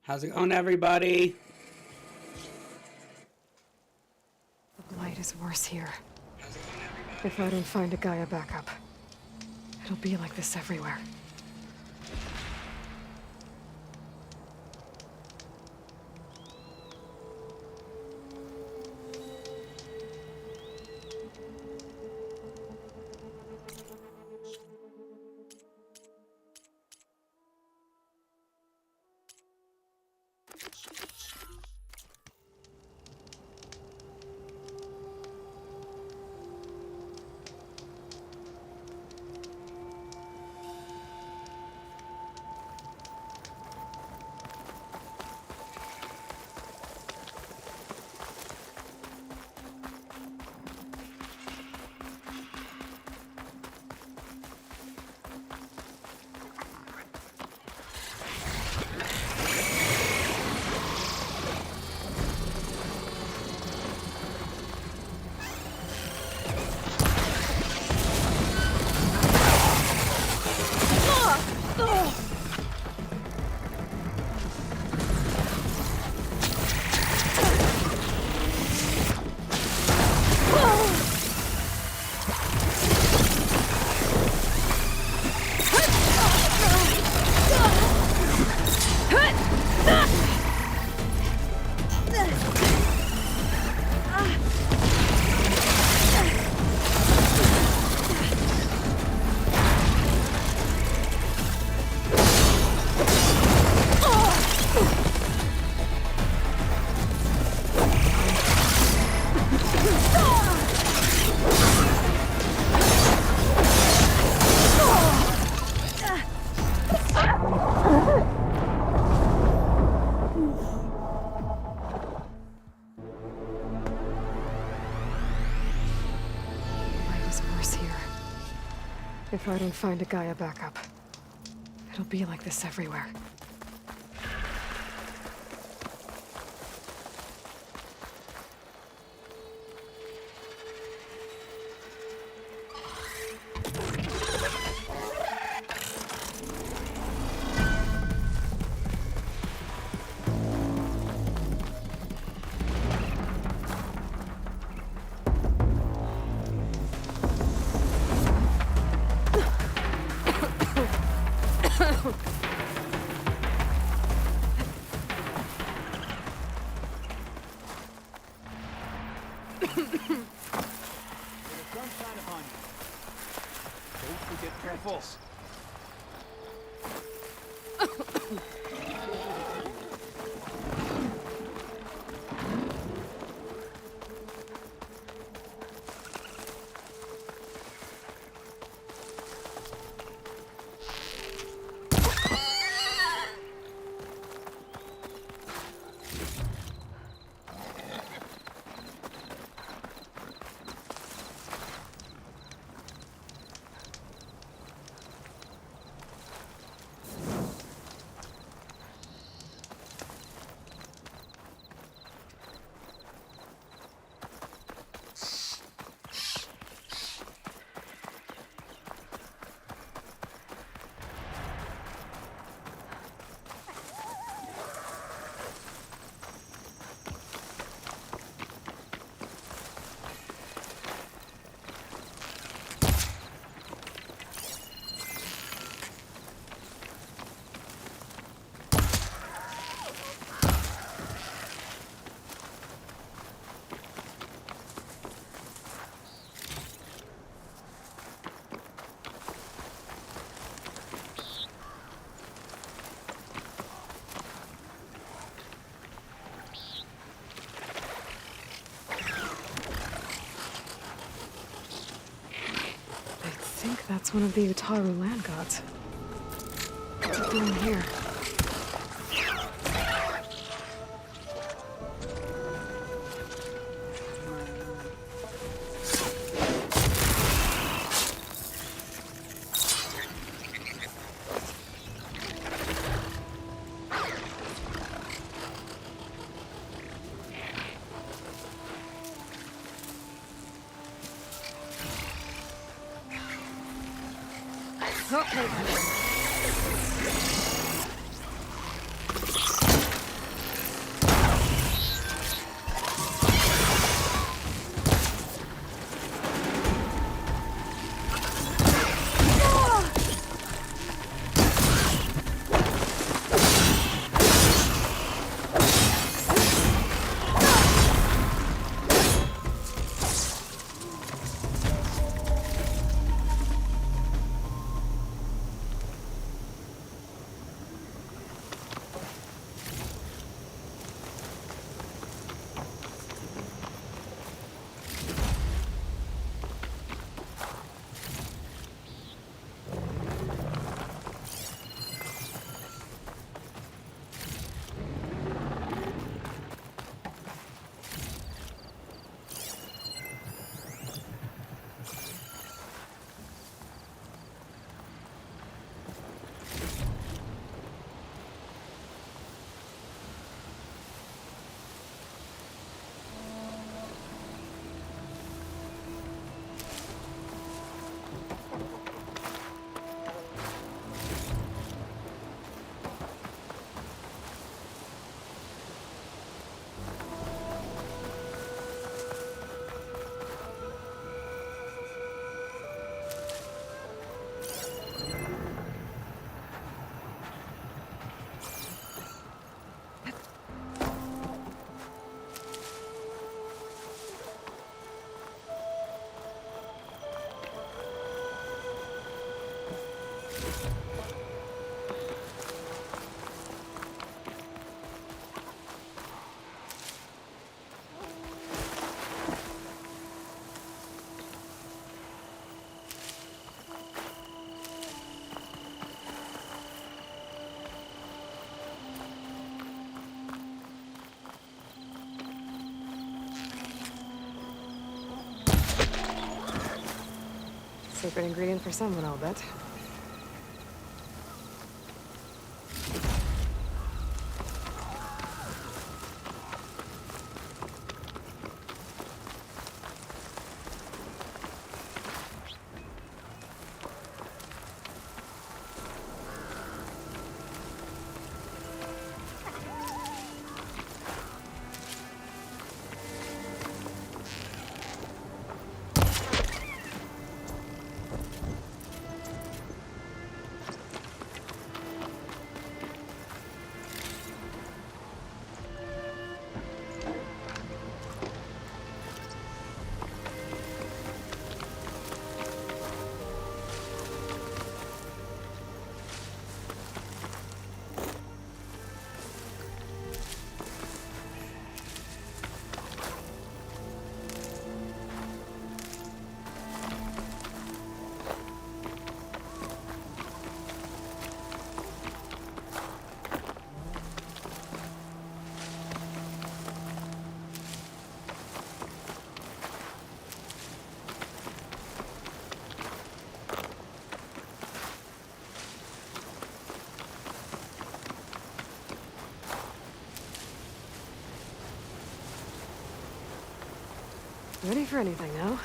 How's it going, everybody? The blight is worse here. If I don't find a Gaia backup, it'll be like this everywhere. If I don't find a Gaia backup, it'll be like this everywhere. I think that's one of the Utaru land gods. What's it doing here? Okay. Secret ingredient for someone, I'll bet. Ready for anything now?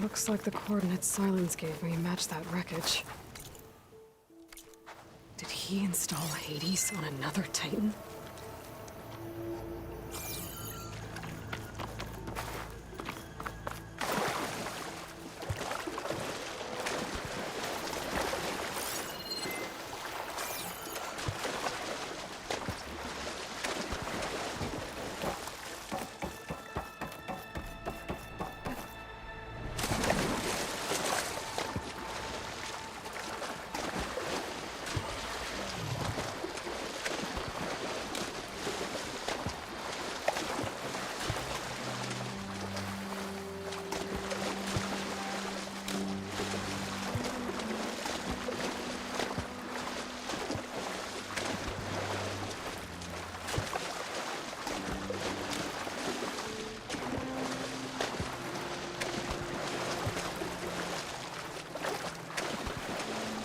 Looks like the coordinates Silence gave me match that wreckage. Did he install Hades on another Titan?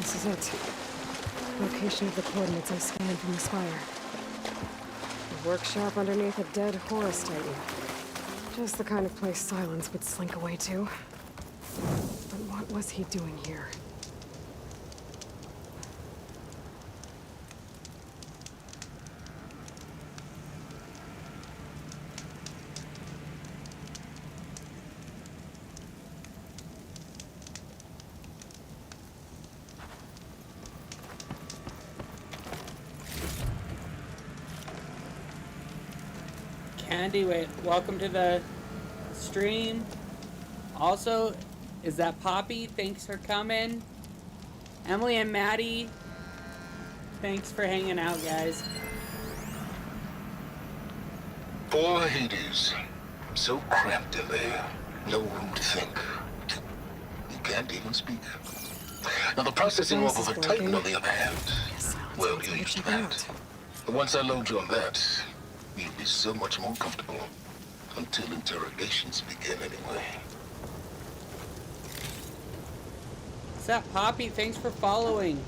This is it. Location of the coordinates I scanned from the spire. A workshop underneath a dead Horus Titan. Just the kind of place Silence would slink away to. But what was he doing here? Candy, wait, welcome to the stream. Also, is that Poppy? Thanks for coming. Emily and Maddie, thanks for hanging out, guys. Poor Hades. So cramped in there. No room to think. You can't even speak. Now the processing off of a Titan, on the other hand, well, you're used to that. But once I load you on that, you'll be so much more comfortable. Until interrogations begin anyway. What's up, Poppy? Thanks for following.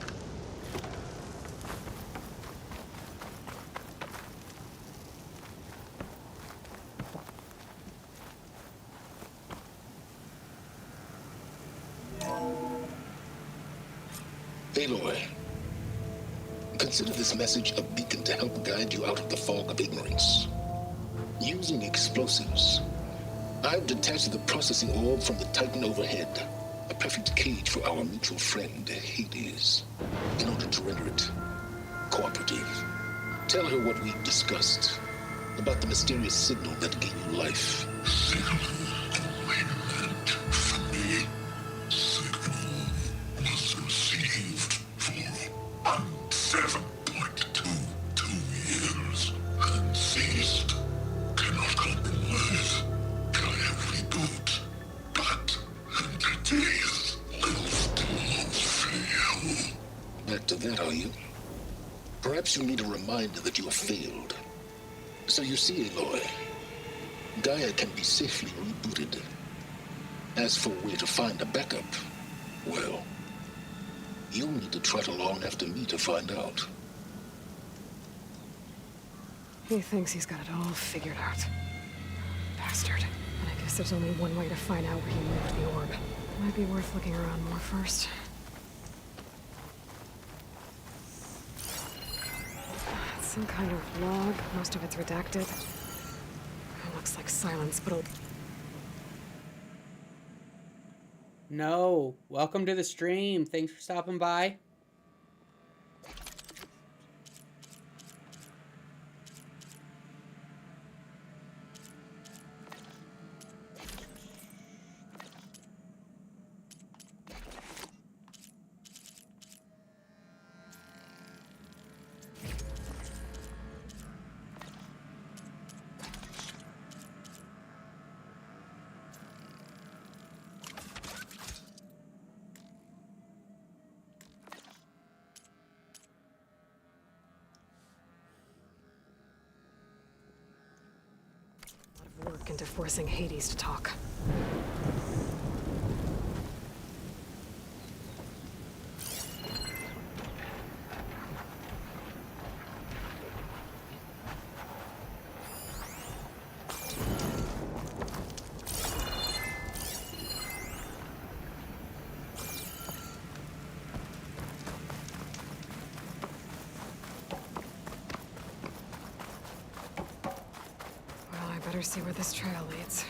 Aloy, consider this message a beacon to help guide you out of the fog of ignorance. Using explosives, I've detached the processing orb from the Titan overhead, a perfect cage for our mutual friend, Hades, in order to render it cooperative. Tell her what we've discussed about the mysterious signal that gave you life. are you? Perhaps you need a reminder that you have failed. So you see, Aloy, Gaia can be safely rebooted. As for where to find a backup, well, you'll need to trot along after me to find out. He thinks he's got it all figured out. Bastard. And I guess there's only one way to find out where he moved the orb. Might be worth looking around more first. It's some kind of log. Most of it's redacted. It looks like silence, but No. Welcome to the stream. Thanks for stopping by. work into forcing Hades to talk. Better see where this trail leads.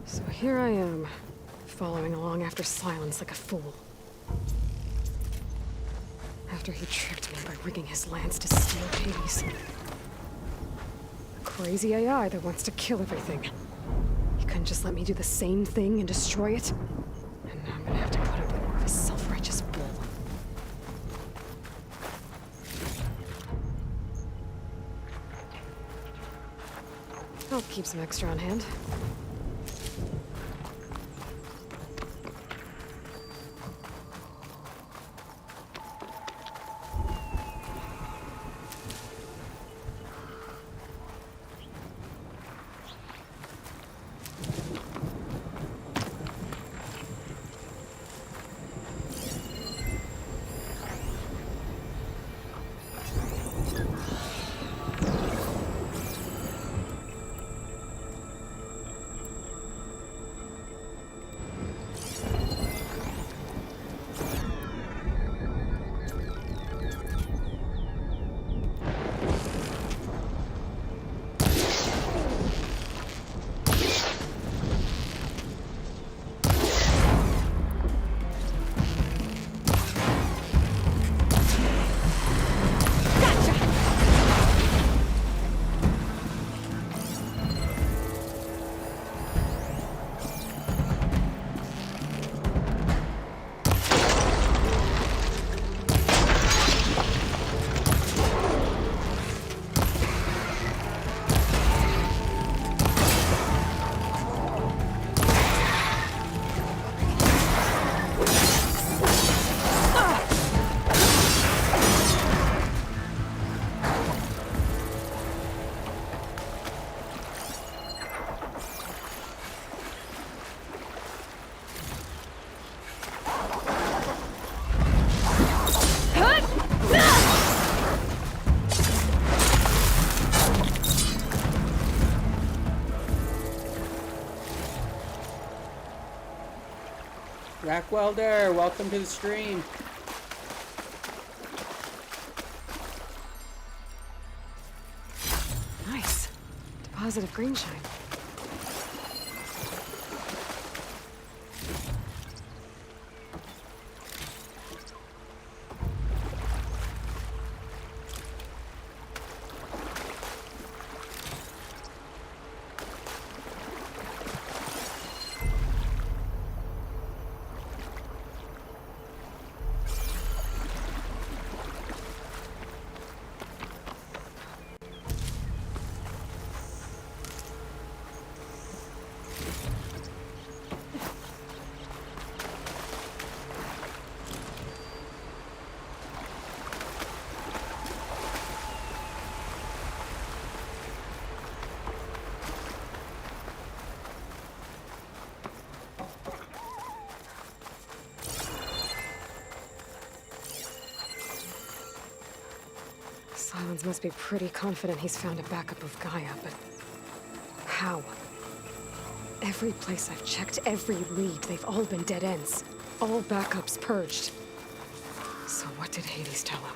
So here I am, following along after Silence like a fool. After he tricked me by rigging his lance to steal Hades. A crazy AI that wants to kill everything. Couldn't just let me do the same thing and destroy it? And now I'm gonna have to put up with more of a self-righteous bull. I'll keep some extra on hand. Rack Welder, welcome to the stream. Nice. Deposit of green shine. Silence must be pretty confident he's found a backup of Gaia, but how? Every place I've checked, every lead, they've all been dead ends. All backups purged. So what did Hades tell him?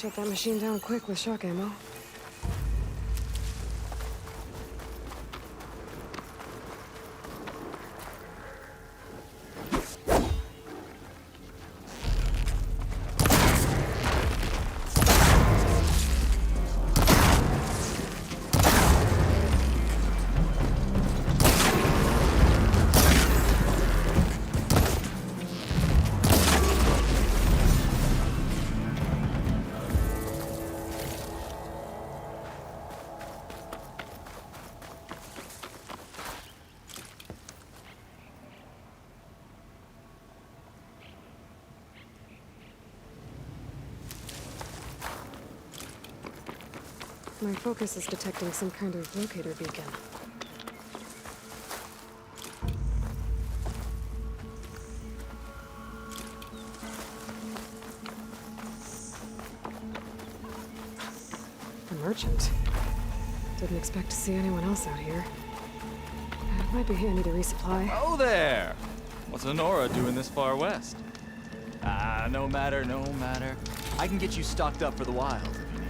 Shut that machine down quick with shock ammo. My focus is detecting some kind of locator beacon. A merchant. Didn't expect to see anyone else out here. It might be handy to resupply. Oh there! What's Honora doing this far west? Ah, no matter, no matter. I can get you stocked up for the wild if you need.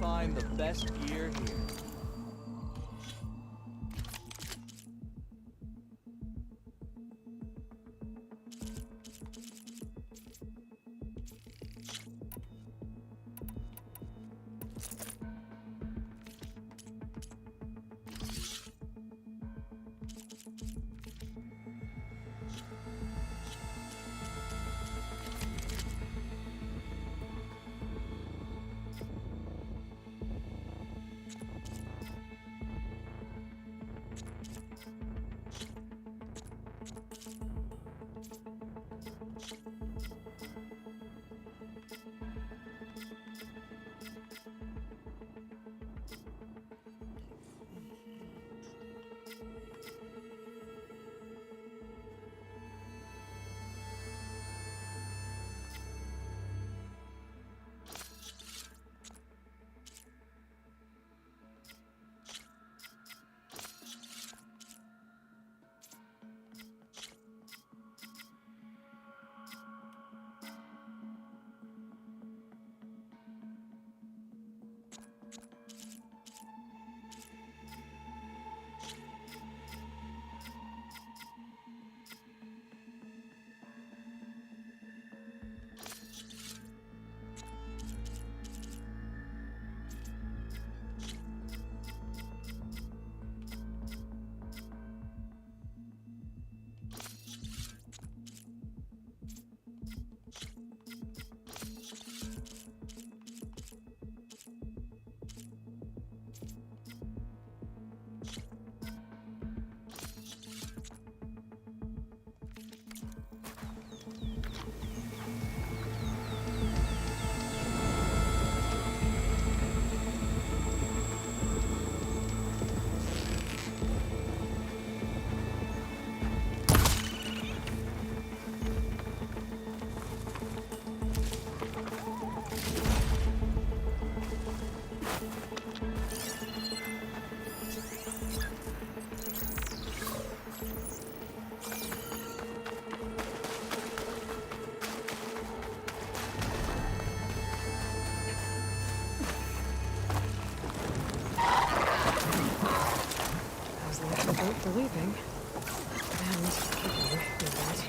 Find the best gear here. boat for leaving. And keeping, you bet.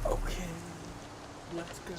Okay, let's go.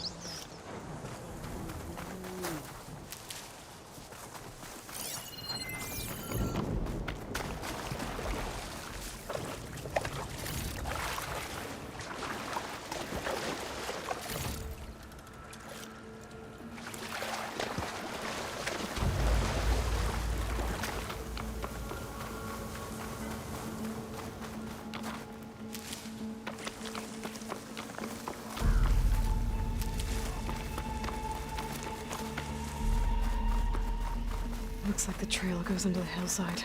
Looks like the trail goes into the hillside.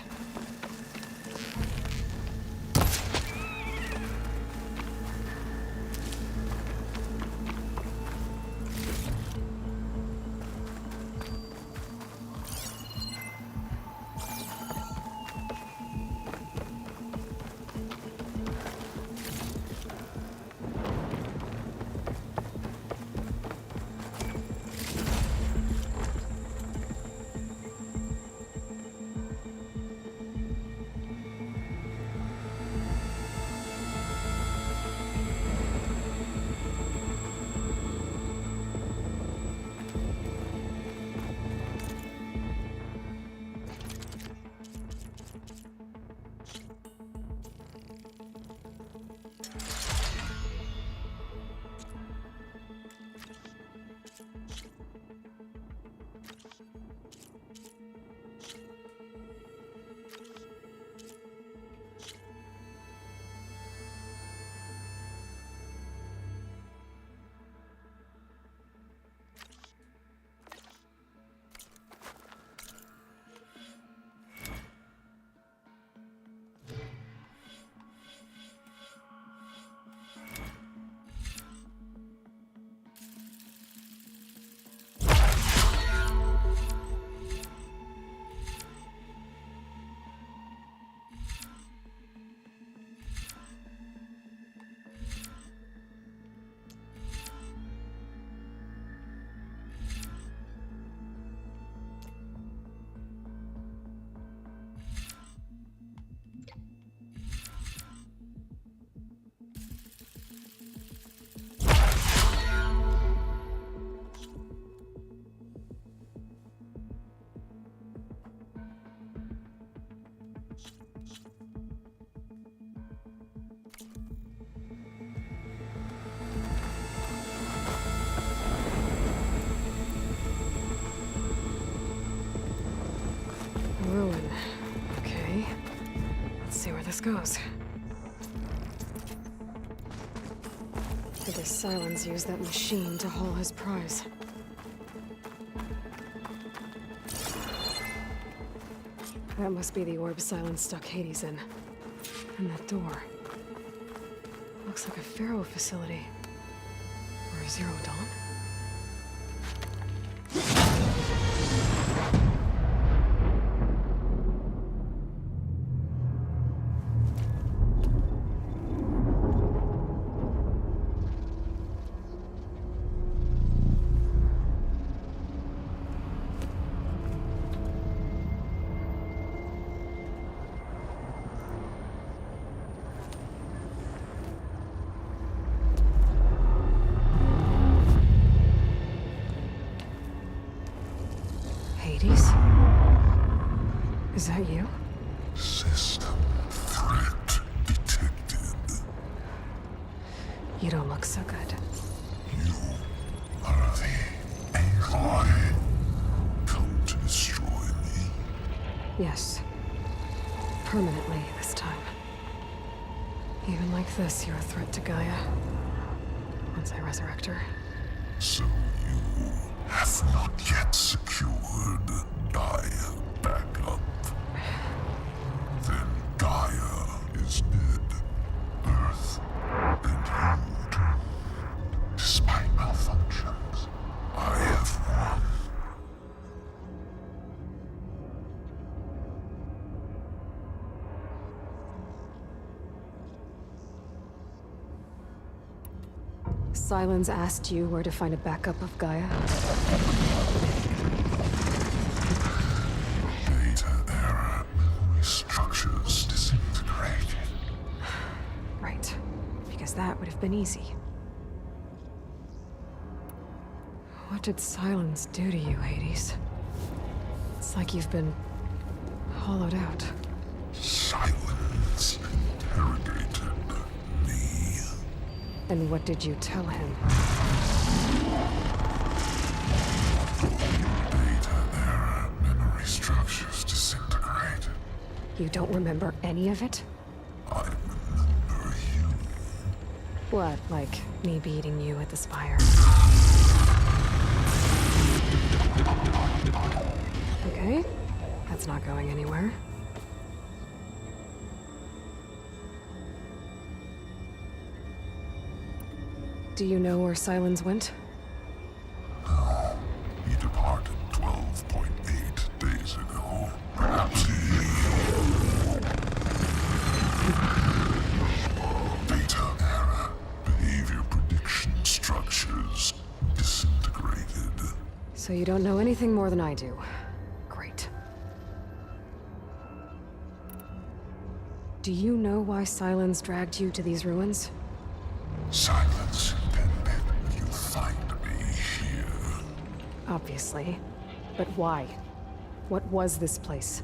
this goes. I guess Silence used that machine to haul his prize. That must be the orb Silence stuck Hades in. And that door. Looks like a Pharaoh facility. Or a Zero Dawn. Hades? Is that you? System threat detected. You don't look so good. You are the AI come to destroy me. Yes. Permanently this time. Even like this, you're a threat to Gaia. Once I resurrect her. So you have not yet secured Gaia back up. Then Gaia is dead. Earth and you too. Despite malfunctions, I have won. Silence asked you where to find a backup of Gaia? Data error, memory structures disintegrated. Right. Because that would have been easy. What did Silence do to you, Hades? It's like you've been hollowed out. Silence interrogated me. And what did you tell him? Data error, memory structures disintegrated. You don't remember any of it? I remember you. What, like me beating you at the spire? Okay, that's not going anywhere. Do you know where Silence went? No, he departed 12.8 days ago. Perhaps he... Data error, behavior prediction structures disintegrated. So you don't know anything more than I do. Great. Do you know why Silence dragged you to these ruins? Silence intended you find me here. Obviously. But why? What was this place?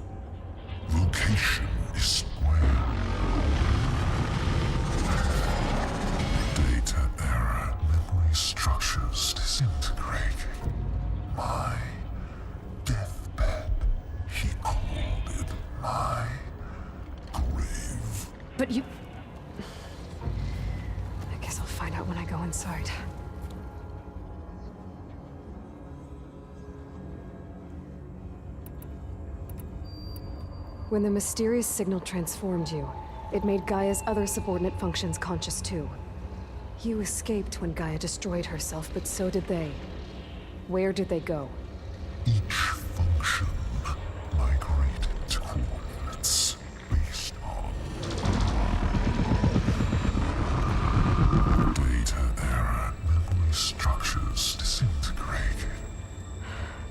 Location is where. Data error, memory structures disintegrated. My deathbed. He called it my grave. But you... I guess I'll find out when I go inside. When the mysterious signal transformed you, it made Gaia's other subordinate functions conscious too. You escaped when Gaia destroyed herself, but so did they. Where did they go? Each function migrated to coordinates based on data error, memory structures disintegrated.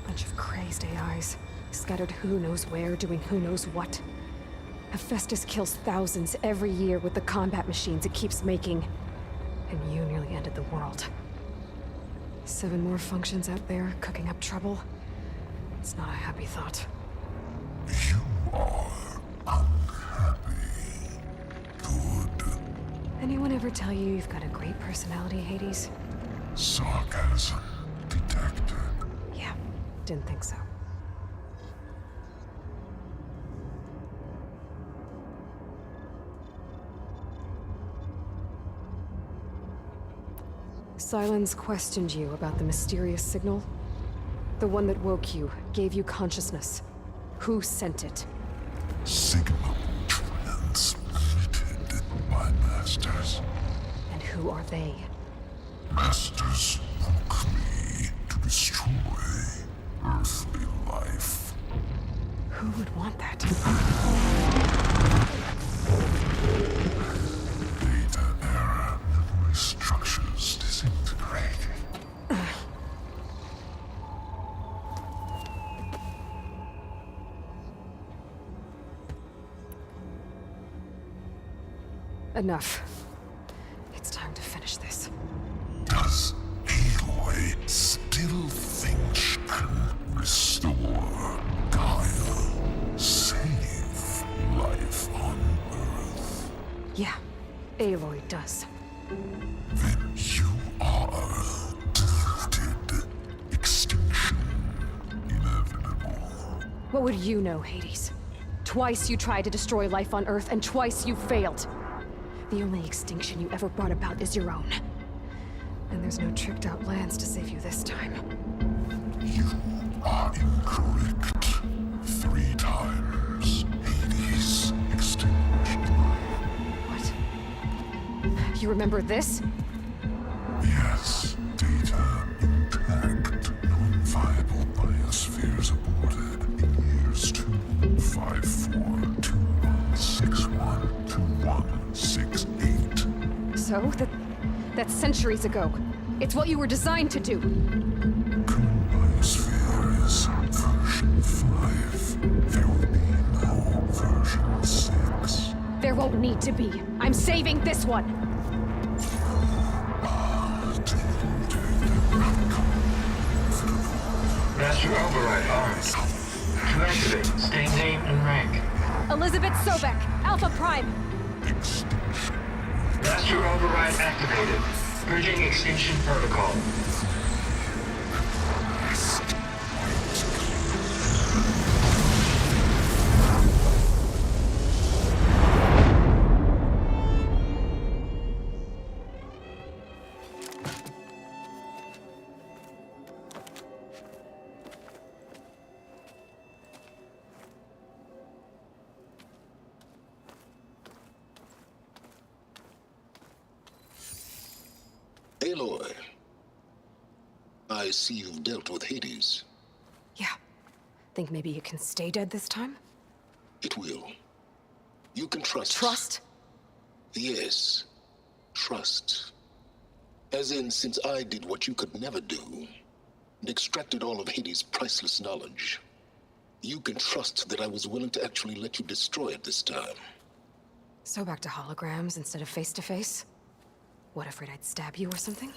Bunch of crazed AIs, scattered who knows where, doing who knows what. Hephaestus kills thousands every year with the combat machines it keeps making. And you nearly ended the world. 7 more functions out there, cooking up trouble. It's not a happy thought. You are unhappy. Good. Anyone ever tell you you've got a great personality, Hades? Sarcasm detected. Yeah, didn't think so. Silence questioned you about the mysterious signal. The one that woke you, gave you consciousness. Who sent it? Signal transmitted by masters. And who are they? Masters woke me to destroy earthly life. Who would want that? Data error, memory structures disintegrated. Enough. It's time to finish this. Does Aloy still think she can restore Gaia? Save life on Earth? Yeah, Aloy does. Then you are deluded. Extinction inevitable. What would you know, Hades? Twice you tried to destroy life on Earth, and twice you failed. The only extinction you ever brought about is your own. And there's no tricked-out lands to save you this time. You are incorrect. 3 times. Hades extinguished life. What? You remember this? Yes, data intact. Non-viable biospheres aborted in years 254, 2161, 2168. So? That's centuries ago. It's what you were designed to do. Current biosphere is version 5. There will be no version 6. There won't need to be. I'm saving this one. Master override armed. To activate, state name and rank. Elizabeth Sobek, Alpha Prime. Extinction. Master override activated. Bridging extinction protocol. Aloy, I see you've dealt with Hades. Yeah. Think maybe you can stay dead this time? It will. You can trust. Trust? Yes. Trust. As in, since I did what you could never do, and extracted all of Hades' priceless knowledge, you can trust that I was willing to actually let you destroy it this time. So back to holograms instead of face-to-face? What, afraid I'd stab you or something?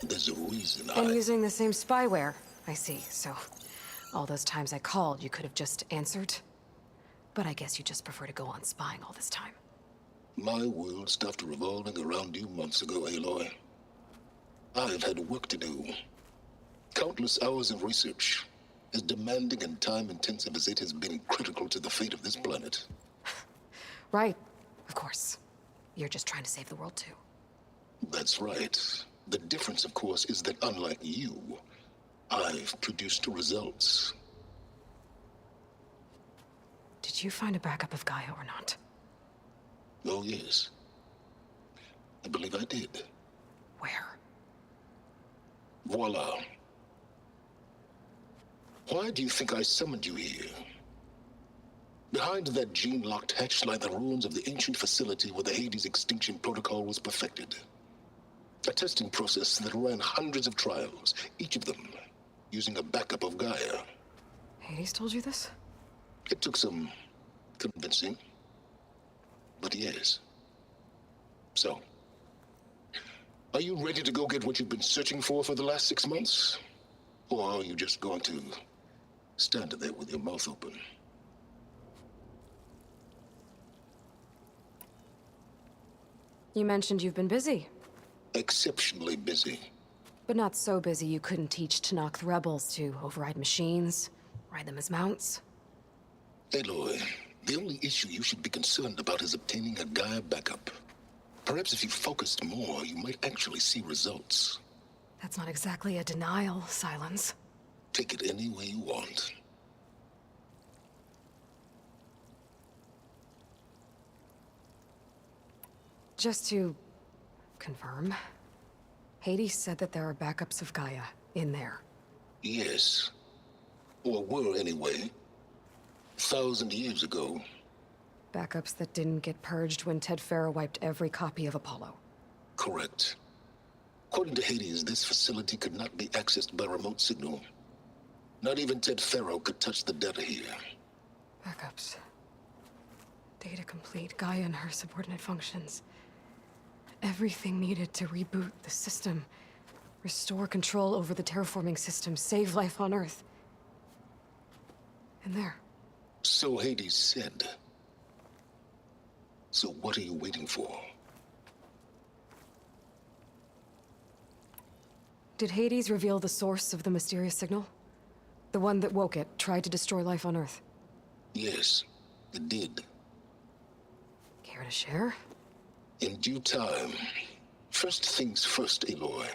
There's a reason And using the same spyware. I see, so... all those times I called, you could have just answered? But I guess you just prefer to go on spying all this time. My world stopped revolving around you months ago, Aloy. I've had work to do. Countless hours of research, as demanding and time-intensive as it has been critical to the fate of this planet. Right, of course. You're just trying to save the world too. That's right. The difference, of course, is that unlike you, I've produced results. Did you find a backup of Gaia or not? Oh, yes. I believe I did. Where? Voila. Why do you think I summoned you here? Behind that gene-locked hatch lie the ruins of the ancient facility where the Hades extinction protocol was perfected. A testing process that ran hundreds of trials, each of them using a backup of Gaia. Hades told you this? It took some convincing, but yes. So, are you ready to go get what you've been searching for the last 6 months? Or are you just going to stand there with your mouth open? You mentioned you've been busy. Exceptionally busy. But not so busy you couldn't teach Tanakh rebels to override machines, ride them as mounts. Aloy, the only issue you should be concerned about is obtaining a Gaia backup. Perhaps if you focused more, you might actually see results. That's not exactly a denial, Silence. Take it any way you want. Just to confirm, Hades said that there are backups of Gaia in there. Yes. Or were anyway. 1,000 years ago. Backups that didn't get purged when Ted Farrow wiped every copy of Apollo. Correct. According to Hades, this facility could not be accessed by remote signal. Not even Ted Farrow could touch the data here. Backups. Data complete, Gaia and her subordinate functions. Everything needed to reboot the system. Restore control over the terraforming system, save life on Earth. And there. So Hades said. So what are you waiting for? Did Hades reveal the source of the mysterious signal? The one that woke it, tried to destroy life on Earth? Yes, it did. Care to share? In due time. First things first, Aloy.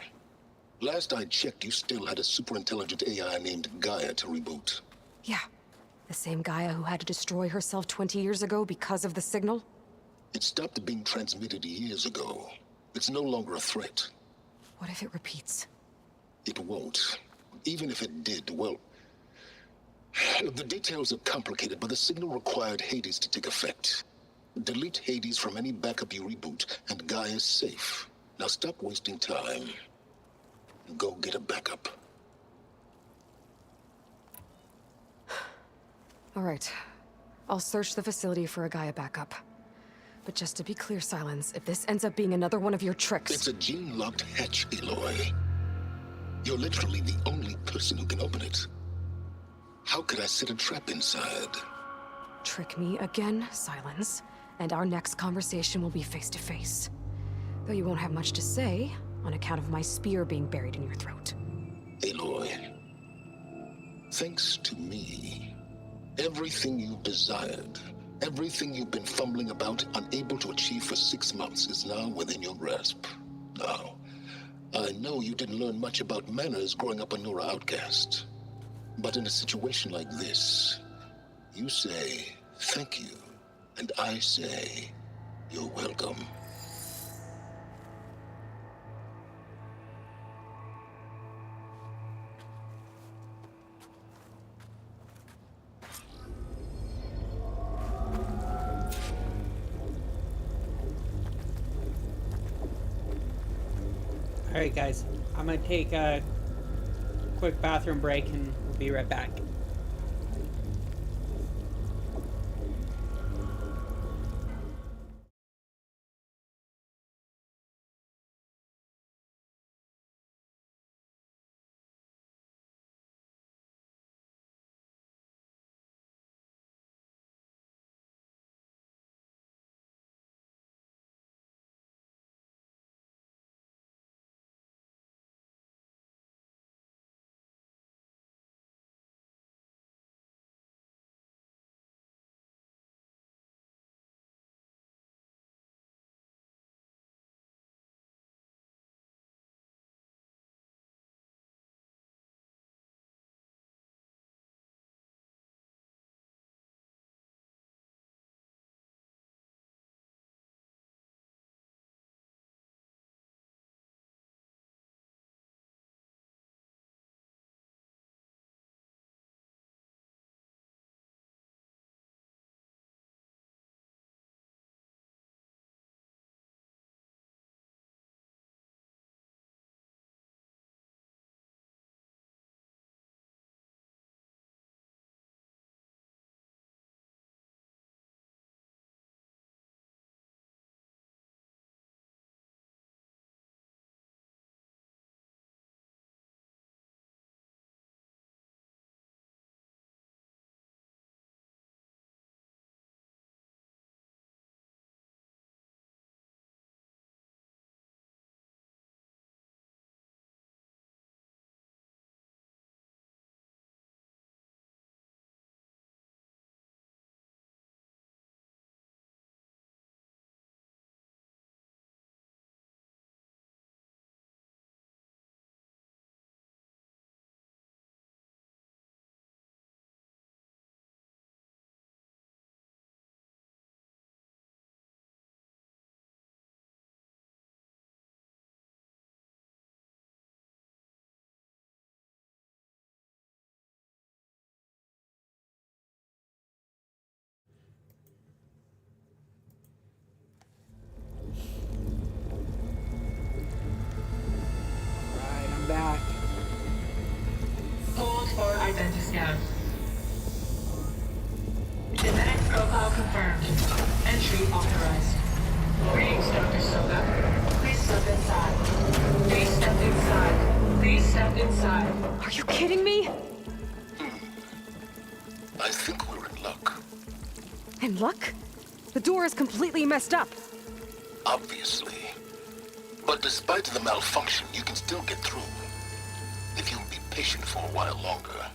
Last I checked, you still had a super-intelligent AI named Gaia to reboot. Yeah. The same Gaia who had to destroy herself 20 years ago because of the signal? It stopped being transmitted years ago. It's no longer a threat. What if it repeats? It won't. Even if it did, well... The details are complicated, but the signal required Hades to take effect. Delete Hades from any backup you reboot, and Gaia's safe. Now stop wasting time. Go get a backup. All right. I'll search the facility for a Gaia backup. But just to be clear, Silence, if this ends up being another one of your tricks... It's a gene-locked hatch, Aloy. You're literally the only person who can open it. How could I set a trap inside? Trick me again, Silence, and our next conversation will be face-to-face. Though you won't have much to say, on account of my spear being buried in your throat. Aloy, thanks to me, everything you've desired, everything you've been fumbling about, unable to achieve for 6 months, is now within your grasp. Now, I know you didn't learn much about manners growing up a Nora outcast. But in a situation like this, you say, thank you, and I say, you're welcome. Alright guys, I'm gonna take a quick bathroom break and we'll be right back. think we're in luck. In luck? The door is completely messed up. Obviously. But despite the malfunction, you can still get through. If you'll be patient for a while longer.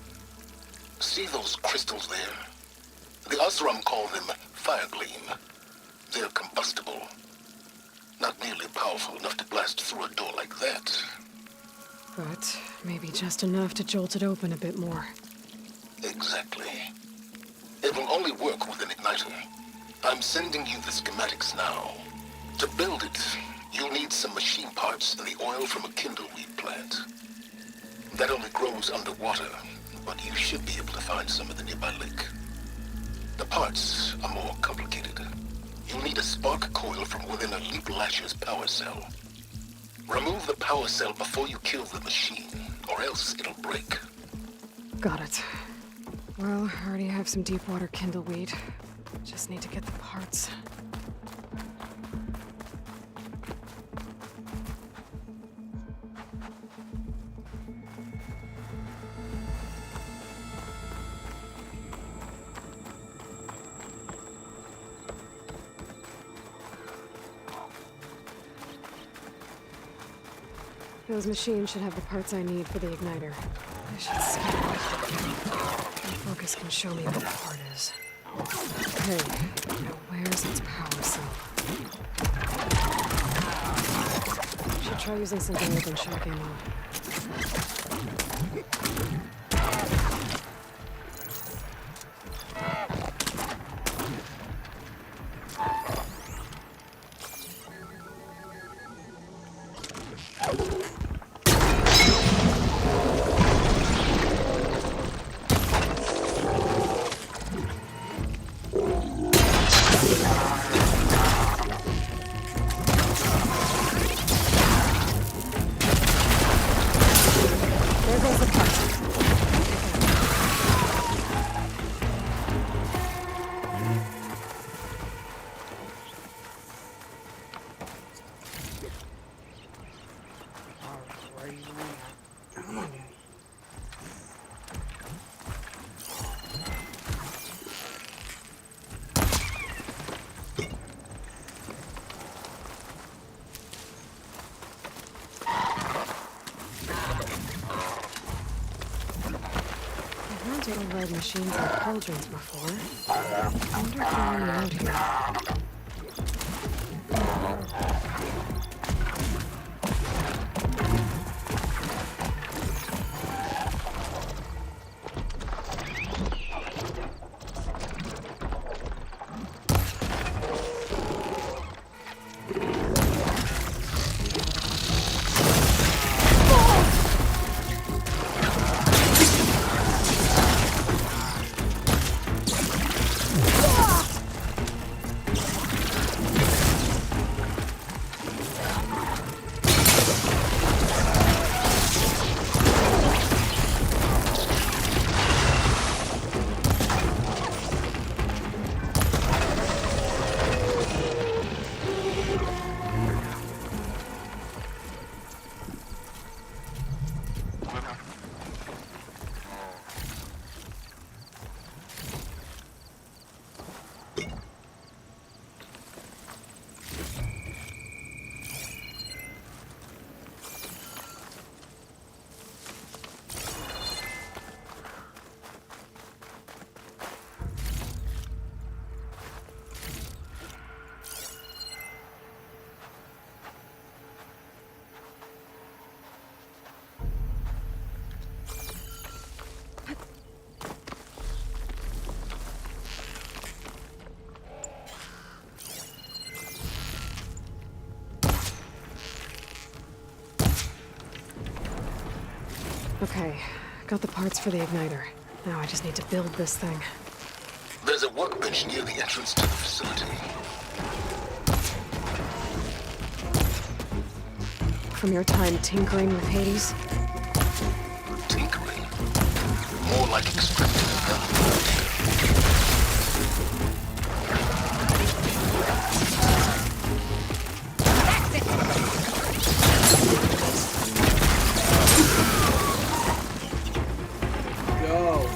See those crystals there? The Osram call them fire gleam. They're combustible. Not nearly powerful enough to blast through a door like that. But maybe just enough to jolt it open a bit more. Exactly. It will only work with an igniter. I'm sending you the schematics now. To build it, you'll need some machine parts and the oil from a kindleweed plant. That only grows underwater, but you should be able to find some in the nearby lake. The parts are more complicated. You'll need a spark coil from within a Leap Lasher's power cell. Remove the power cell before you kill the machine, or else it'll break. Got it. Well, I already have some deep water kindleweed. Just need to get the parts. Those machines should have the parts I need for the igniter. I should scan it. My focus can show me what the part is. Okay, now where's its power cell? Should try using something other than shock ammo. There goes the part. I've had to override machines like cauldrons before. I wonder if they're only out here. Okay, got the parts for the igniter. Now I just need to build this thing. There's a workbench near the entrance to the facility. From your time tinkering with Hades? Tinkering? More like extracting a valuable Go.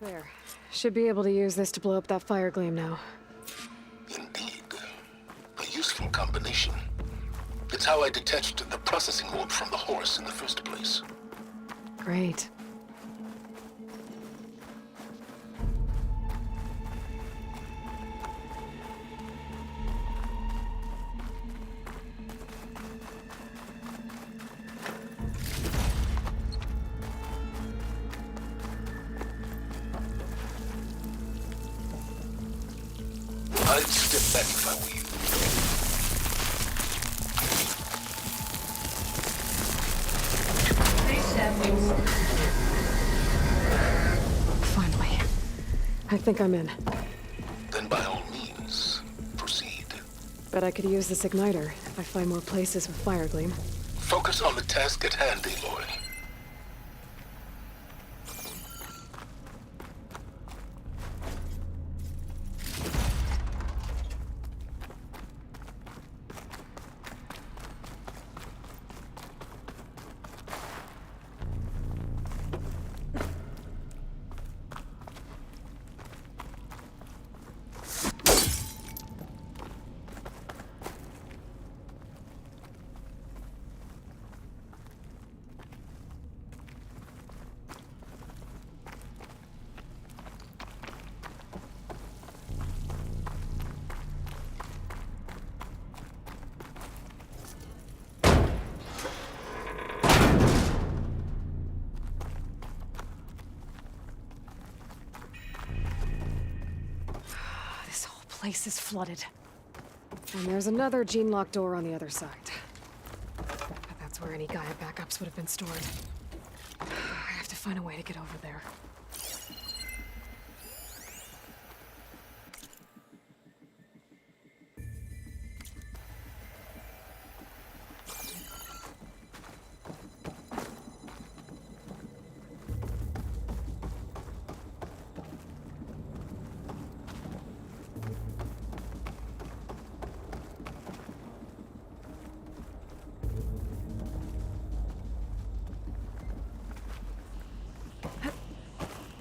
There. Should be able to use this to blow up that fire gleam now. Indeed. A useful combination. It's how I detached the processing orb from the horse in the first place. Great. I'd step back if I were you. Finally. I think I'm in. Then by all means, proceed. Bet I could use this igniter if I find more places with fire gleam. Focus on the task at hand, Aloy. This whole place is flooded. And there's another gene-locked door on the other side. But that's where any Gaia backups would have been stored. I have to find a way to get over there.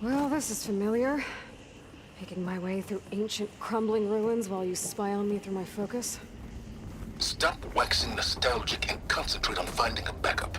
Well, this is familiar. Making my way through ancient, crumbling ruins while you spy on me through my focus. Stop waxing nostalgic and concentrate on finding a backup.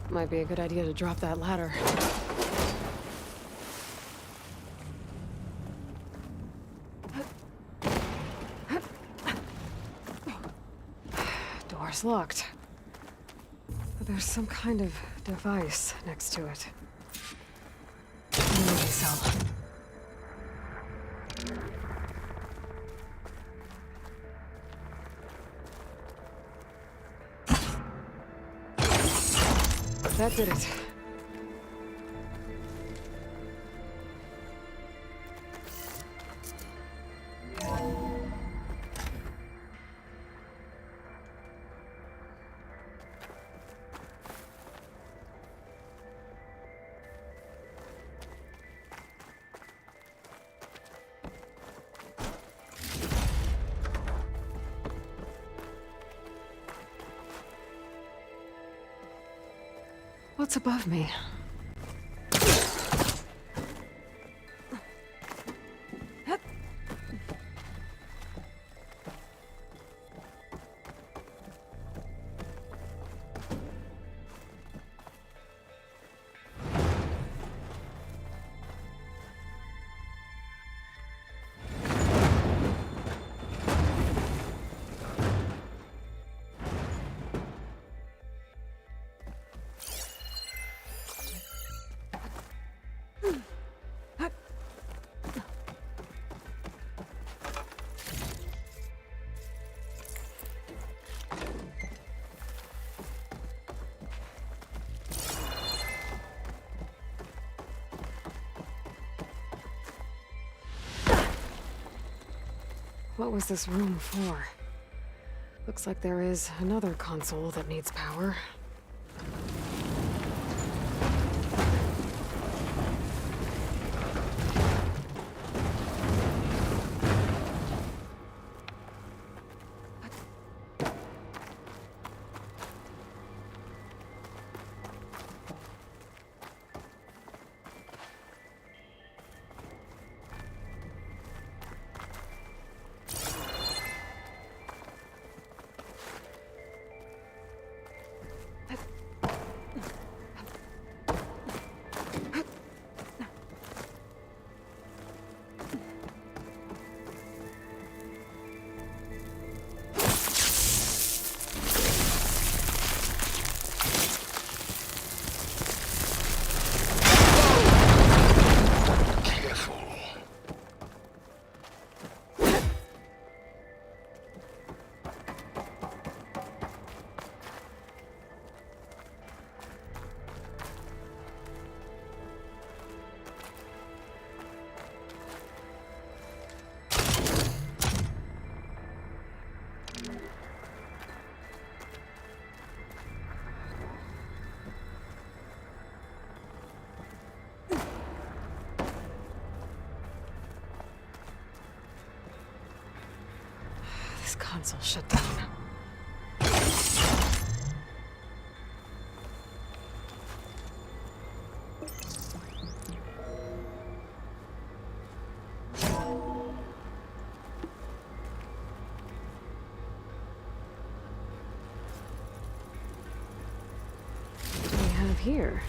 Might be a good idea to drop that ladder. Door's locked. But there's some kind of device next to it. Maybe so. That did it. What's above me? what was this room for? Looks like there is another console that needs power. Careful. This console shut down. What do we have here?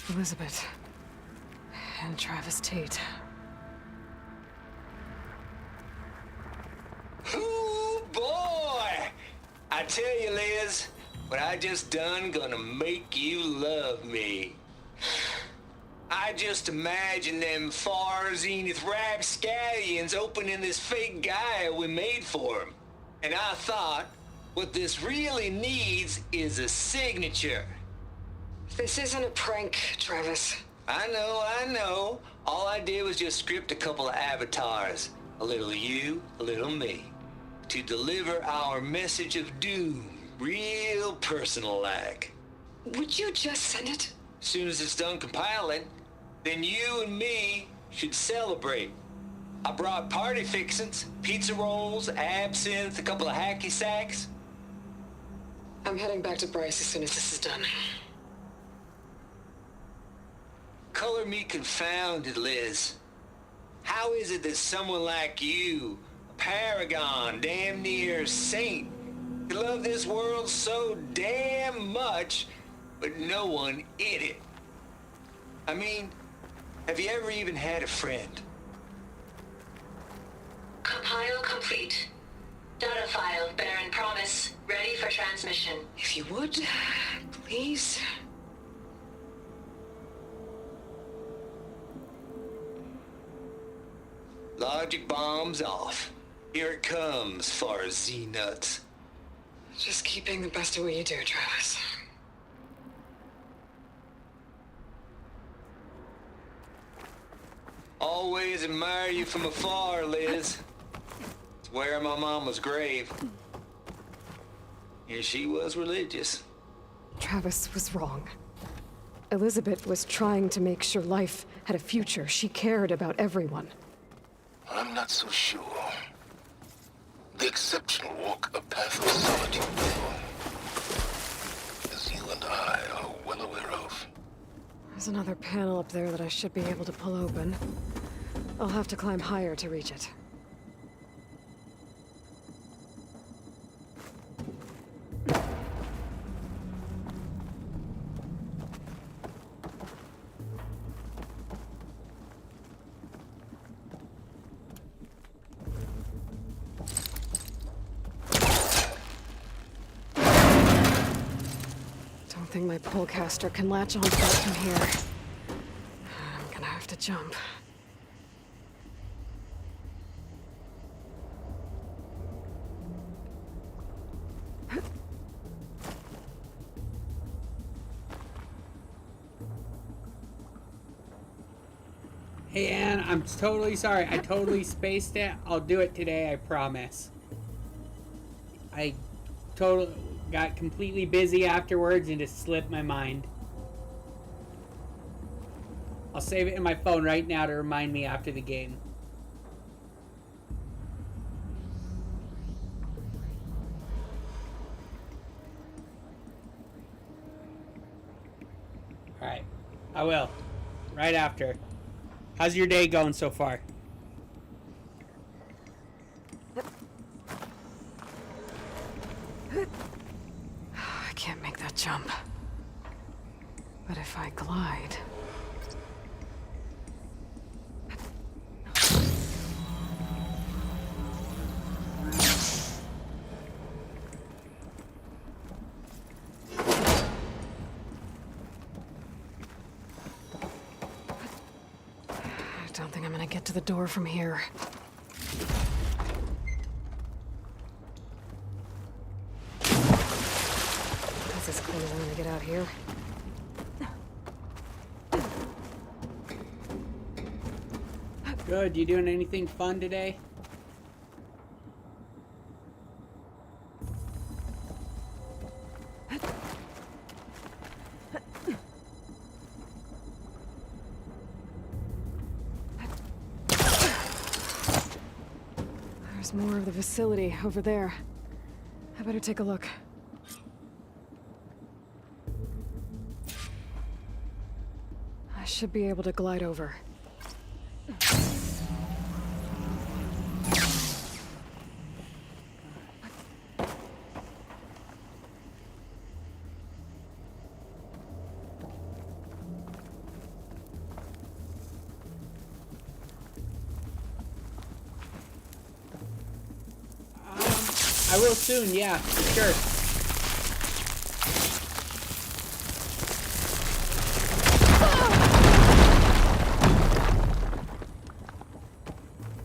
Elizabeth. And Travis Tate. Ooh, boy! I tell you, Liz, what I just done gonna make you love me. I just imagine them far zenith rapscallions opening this fake guy we made for him. And I thought, what this really needs is a signature. This isn't a prank, Travis. I know. All I did was just script a couple of avatars. A little you, a little me. To deliver our message of doom, real personal-like. Would you just send it? As soon as it's done compiling, then you and me should celebrate. I brought party fixins, pizza rolls, absinthe, a couple of hacky sacks. I'm heading back to Bryce as soon as this is done. Color me confounded, Liz. How is it that someone like you, a paragon, damn near saint, could love this world so damn much, but no one in it? I mean, have you ever even had a friend? Compile complete. Data file, Baron Promise, ready for transmission. If you would, please. Logic bombs off. Here it comes, far Z-nuts. Just keep being the best at what you do, Travis. Always admire you from afar, Liz. It's where my mama's grave. And she was religious. Travis was wrong. Elizabeth was trying to make sure life had a future. She cared about everyone. I'm not so sure. The exceptional walk a path of solitude, as you and I are well aware of. There's another panel up there that I should be able to pull open. I'll have to climb higher to reach it. Don't think my pullcaster can latch onto that from here. I'm gonna have to jump. Hey, Ann, I'm totally sorry. I totally spaced it. I'll do it today, I promise. I totally got completely busy afterwards and just slipped my mind. I'll save it in my phone right now to remind me after the game. Alright. I will. Right after. How's your day going so far? I can't make that jump. But if I glide... I don't think I'm gonna get to the door from here. That's as clean as I'm gonna get out here. Good. You doing anything fun today? There's more of the facility over there. I better take a look. I should be able to glide over. I will soon, yeah, for sure.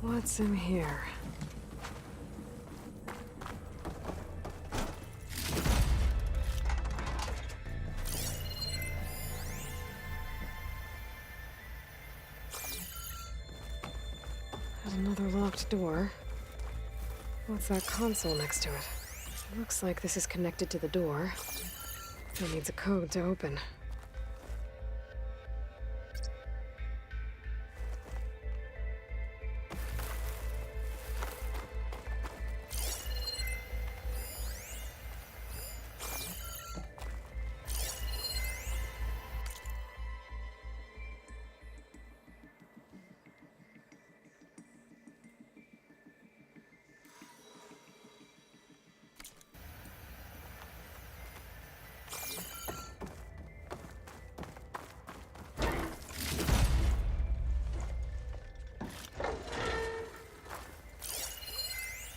What's in here? There's another locked door. What's that console next to it? Looks like this is connected to the door. It needs a code to open.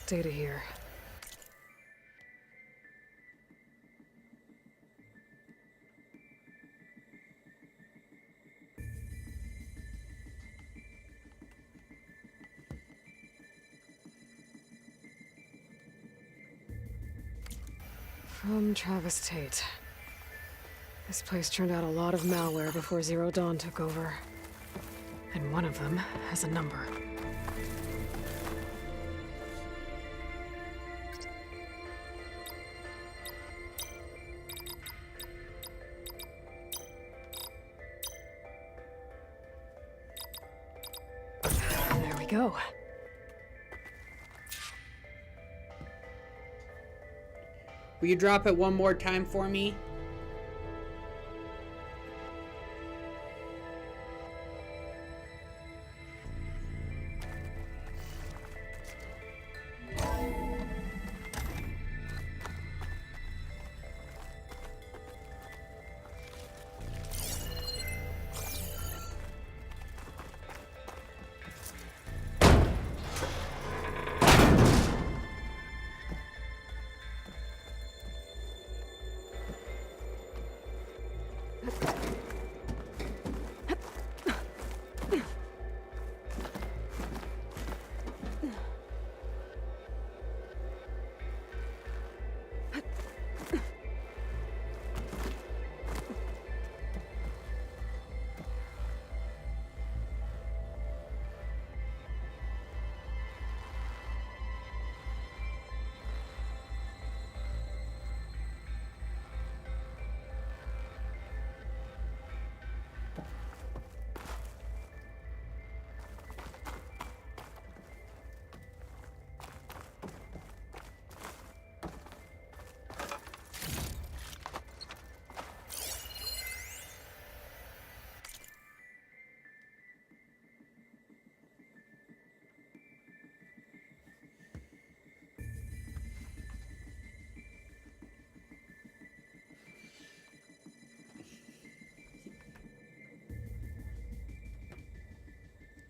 Data here. From Travis Tate. This place turned out a lot of malware before Zero Dawn took over. And one of them has a number. There we go. Will you drop it one more time for me?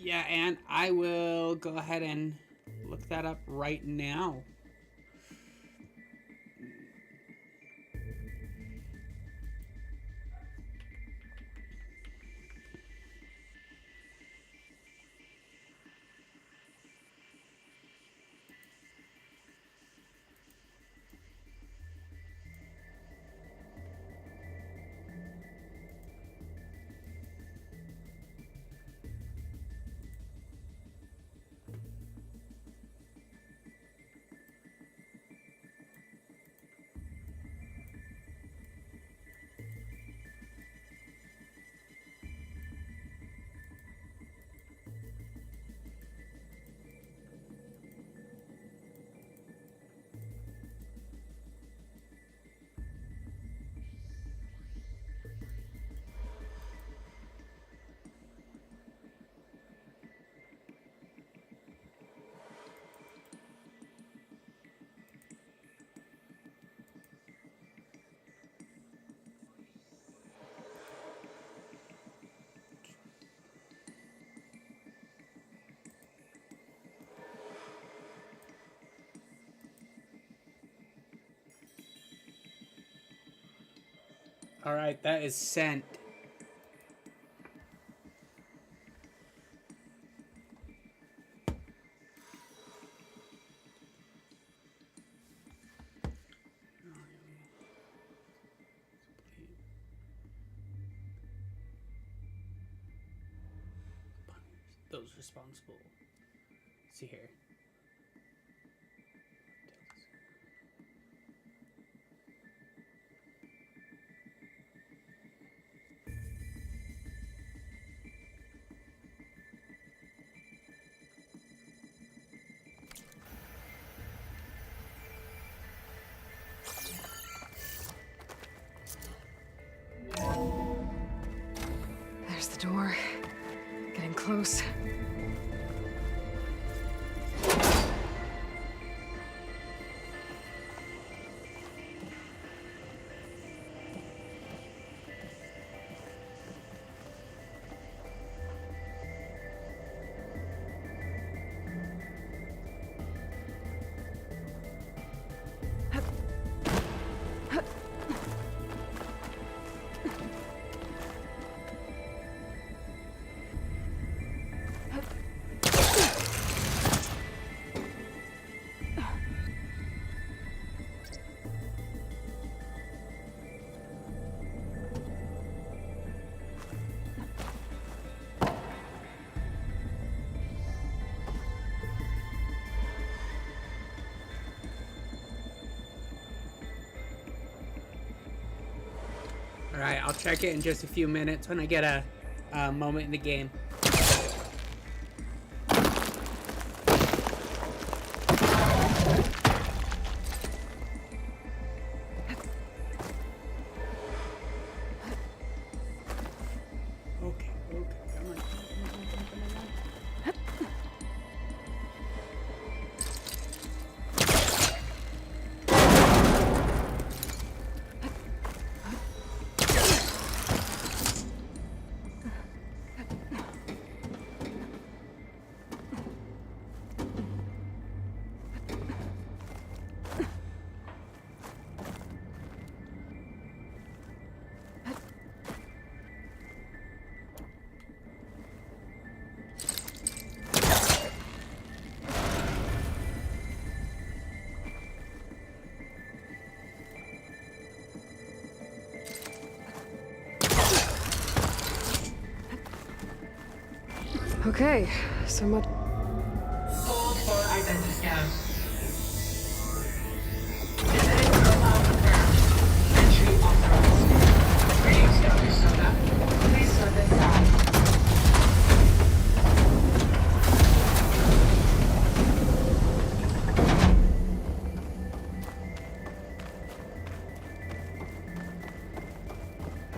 Yeah, and I will go ahead and look that up right now. All right, that is sent. Those responsible. See here. There's the door. Getting close. All right, I'll check it in just a few minutes when I get a moment in the game. Okay, come on. Okay, so much. Hold for identity scan. Visiting profile confirmed. Entry authorized. Greetings, Dr. Soda. Please step inside.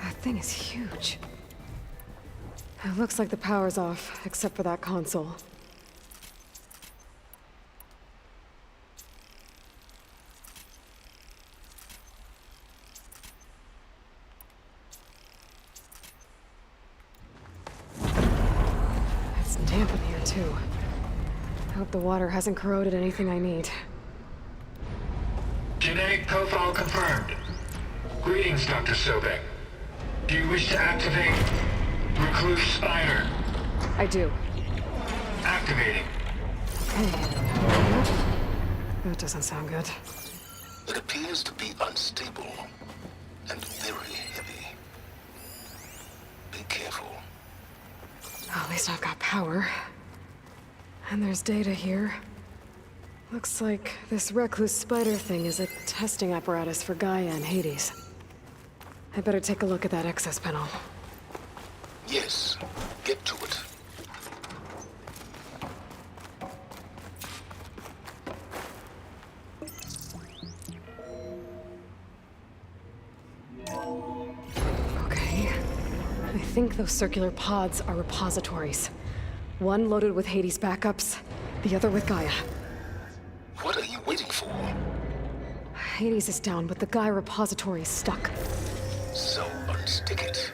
That thing is huge. It looks like the power's off, except for that console. It's dampening. too. Hope the water hasn't corroded anything I need. Genetic profile confirmed. Greetings, Dr. Sobek. Do you wish to activate Recluse Spider? I do. Activating. That doesn't sound good. It appears to be unstable and very heavy. Be careful. Well, at least I've got power. And there's data here. Looks like this recluse spider thing is a testing apparatus for Gaia and Hades. I better take a look at that access panel. Yes, get to it. Okay. I think those circular pods are repositories. One loaded with Hades backups, the other with Gaia. What are you waiting for? Hades is down, but the Gaia repository is stuck. So unstick it.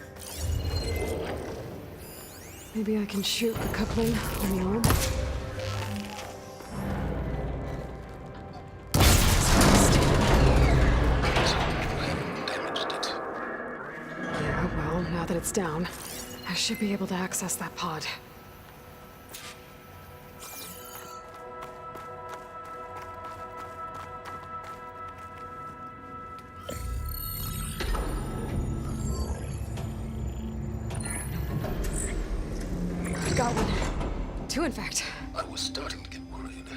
Maybe I can shoot the coupling on the arm. Damaged it. Yeah, well, now that it's down, I should be able to access that pod. I've got one. Two, in fact. I was starting to get worried.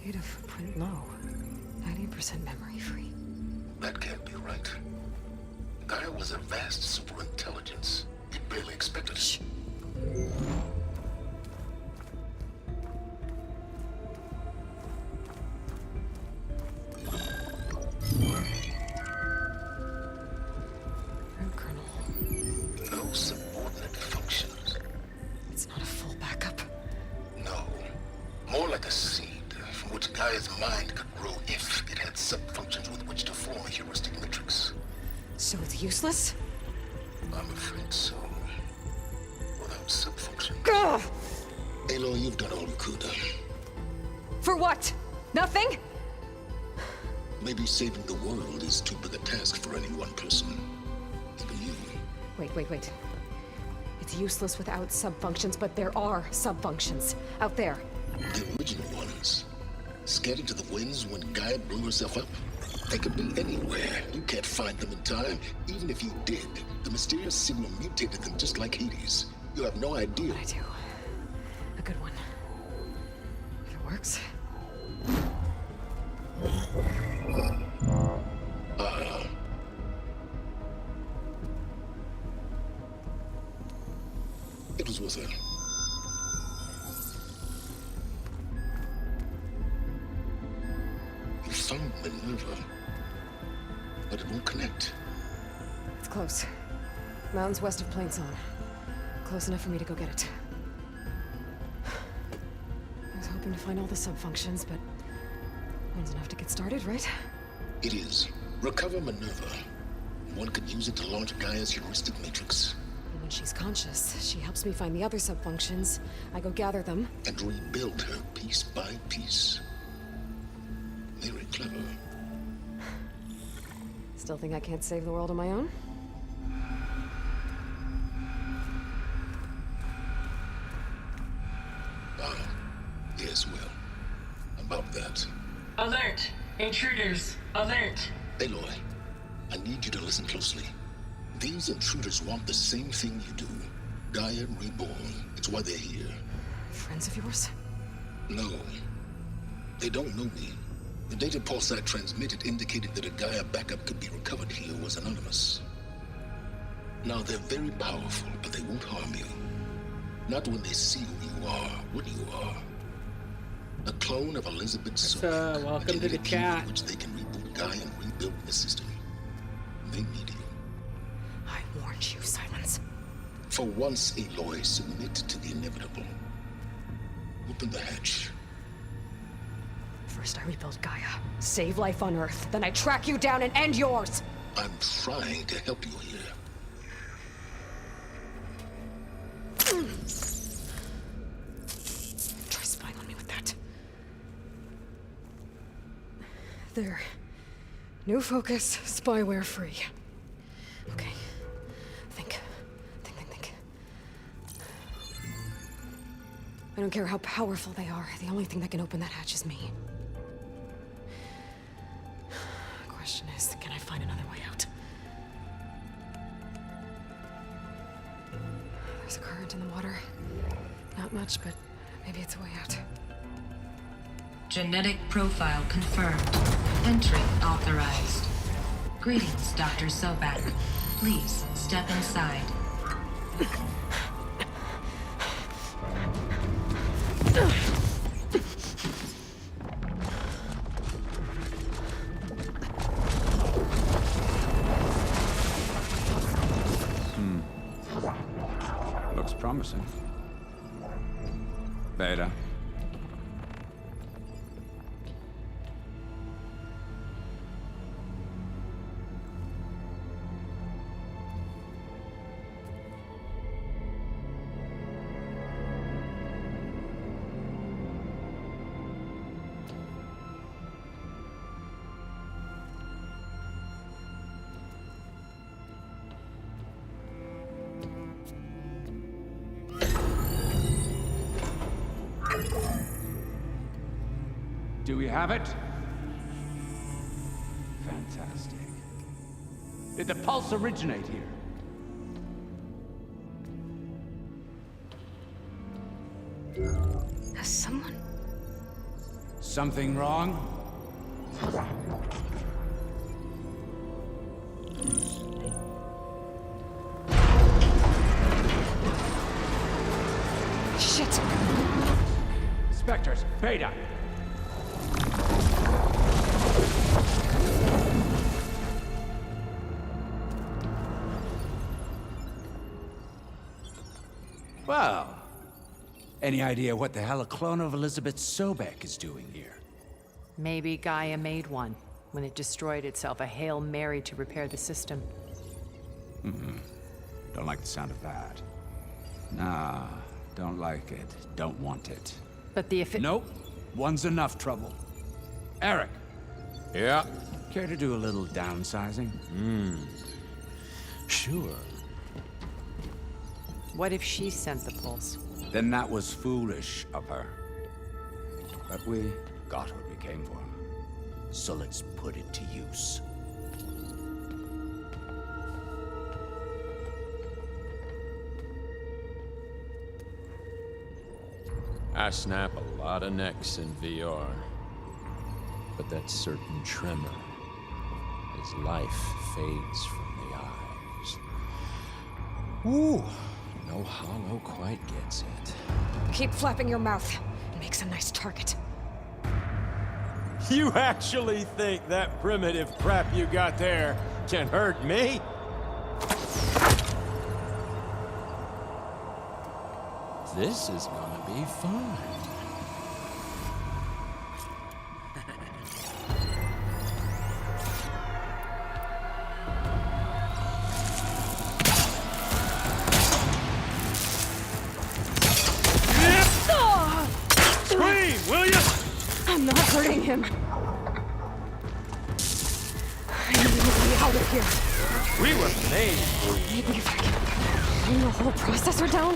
Data footprint low. 90% memory free. That can't be right. Gaia was a vast superintelligence. You barely expected it. Root kernel. No subordinate functions. It's not a full backup. No. More like a seed from which Gaia's mind could grow if it had sub-functions with which to form a heuristic matrix. So it's useless? I'm afraid so. Without sub-function. Ugh! Aloy, you've done all you could. For what? Nothing? Maybe saving the world is too big a task for any one person. Even you. Wait. It's useless without subfunctions, but there are subfunctions out there. The original ones. Scattered to the winds when Gaia blew herself up. They could be anywhere. You can't find them in time. Even if you did, the mysterious signal mutated them just like Hades. You have no idea. I do. A good one. If it works. It was worth it. You found Minerva, but it won't connect. It's close. Mountains west of Plainzone. Close enough for me to go get it. I was hoping to find all the subfunctions, but one's enough to get started, right? It is. Recover Minerva. One could use it to launch Gaia's heuristic matrix. And when she's conscious, she helps me find the other subfunctions. I go gather them. And rebuild her piece by piece. Very clever. Still think I can't save the world on my own? Yes, well. About that. Alert! Intruders! Alert! Aloy, I need you to listen closely. These intruders want the same thing you do. Gaia reborn. It's why they're here. Friends of yours? No. They don't know me. The data pulse I transmitted indicated that a Gaia backup could be recovered here was anonymous. Now, they're very powerful, but they won't harm you. Not when they see who you are, what you are. A clone of Elizabeth Sobek. welcome to the chat. Which they can reboot Gaia and rebuild the system. They need you. I warned you, Silence. For once, Aloy, submit to the inevitable. Open the hatch. First I rebuild Gaia, save life on Earth, then I track you down and end yours! I'm trying to help you here. There. New focus, spyware free. Okay. Think. I don't care how powerful they are. The only thing that can open that hatch is me. Question is, can I find another way out? There's a current in the water. Not much, but maybe it's a way out. Genetic profile confirmed. Entry authorized. Greetings, Dr. Sobek. Please step inside. Looks promising. Beta. Do we have it? Fantastic. Did the pulse originate here? Has someone... Something wrong? Shit! Spectres, Beta! Well, any idea what the hell a clone of Elizabeth Sobek is doing here? Maybe Gaia made one when it destroyed itself, a Hail Mary to repair the system. Don't like the sound of that. Nah, don't like it. Don't want it. But the Nope. One's enough trouble. Eric. Yeah? Care to do a little downsizing? Sure. What if she sent the pulse? Then that was foolish of her. But we got what we came for. So let's put it to use. I snap a lot of necks in VR. But that certain tremor as life fades from the eyes. Ooh, no hollow quite gets it. Keep flapping your mouth. It makes a nice target. You actually think that primitive crap you got there can hurt me? This is gonna be fun. Scream, will you? I'm not hurting him. I need to get out of here. We were made for you. Maybe if I can bring the whole processor down?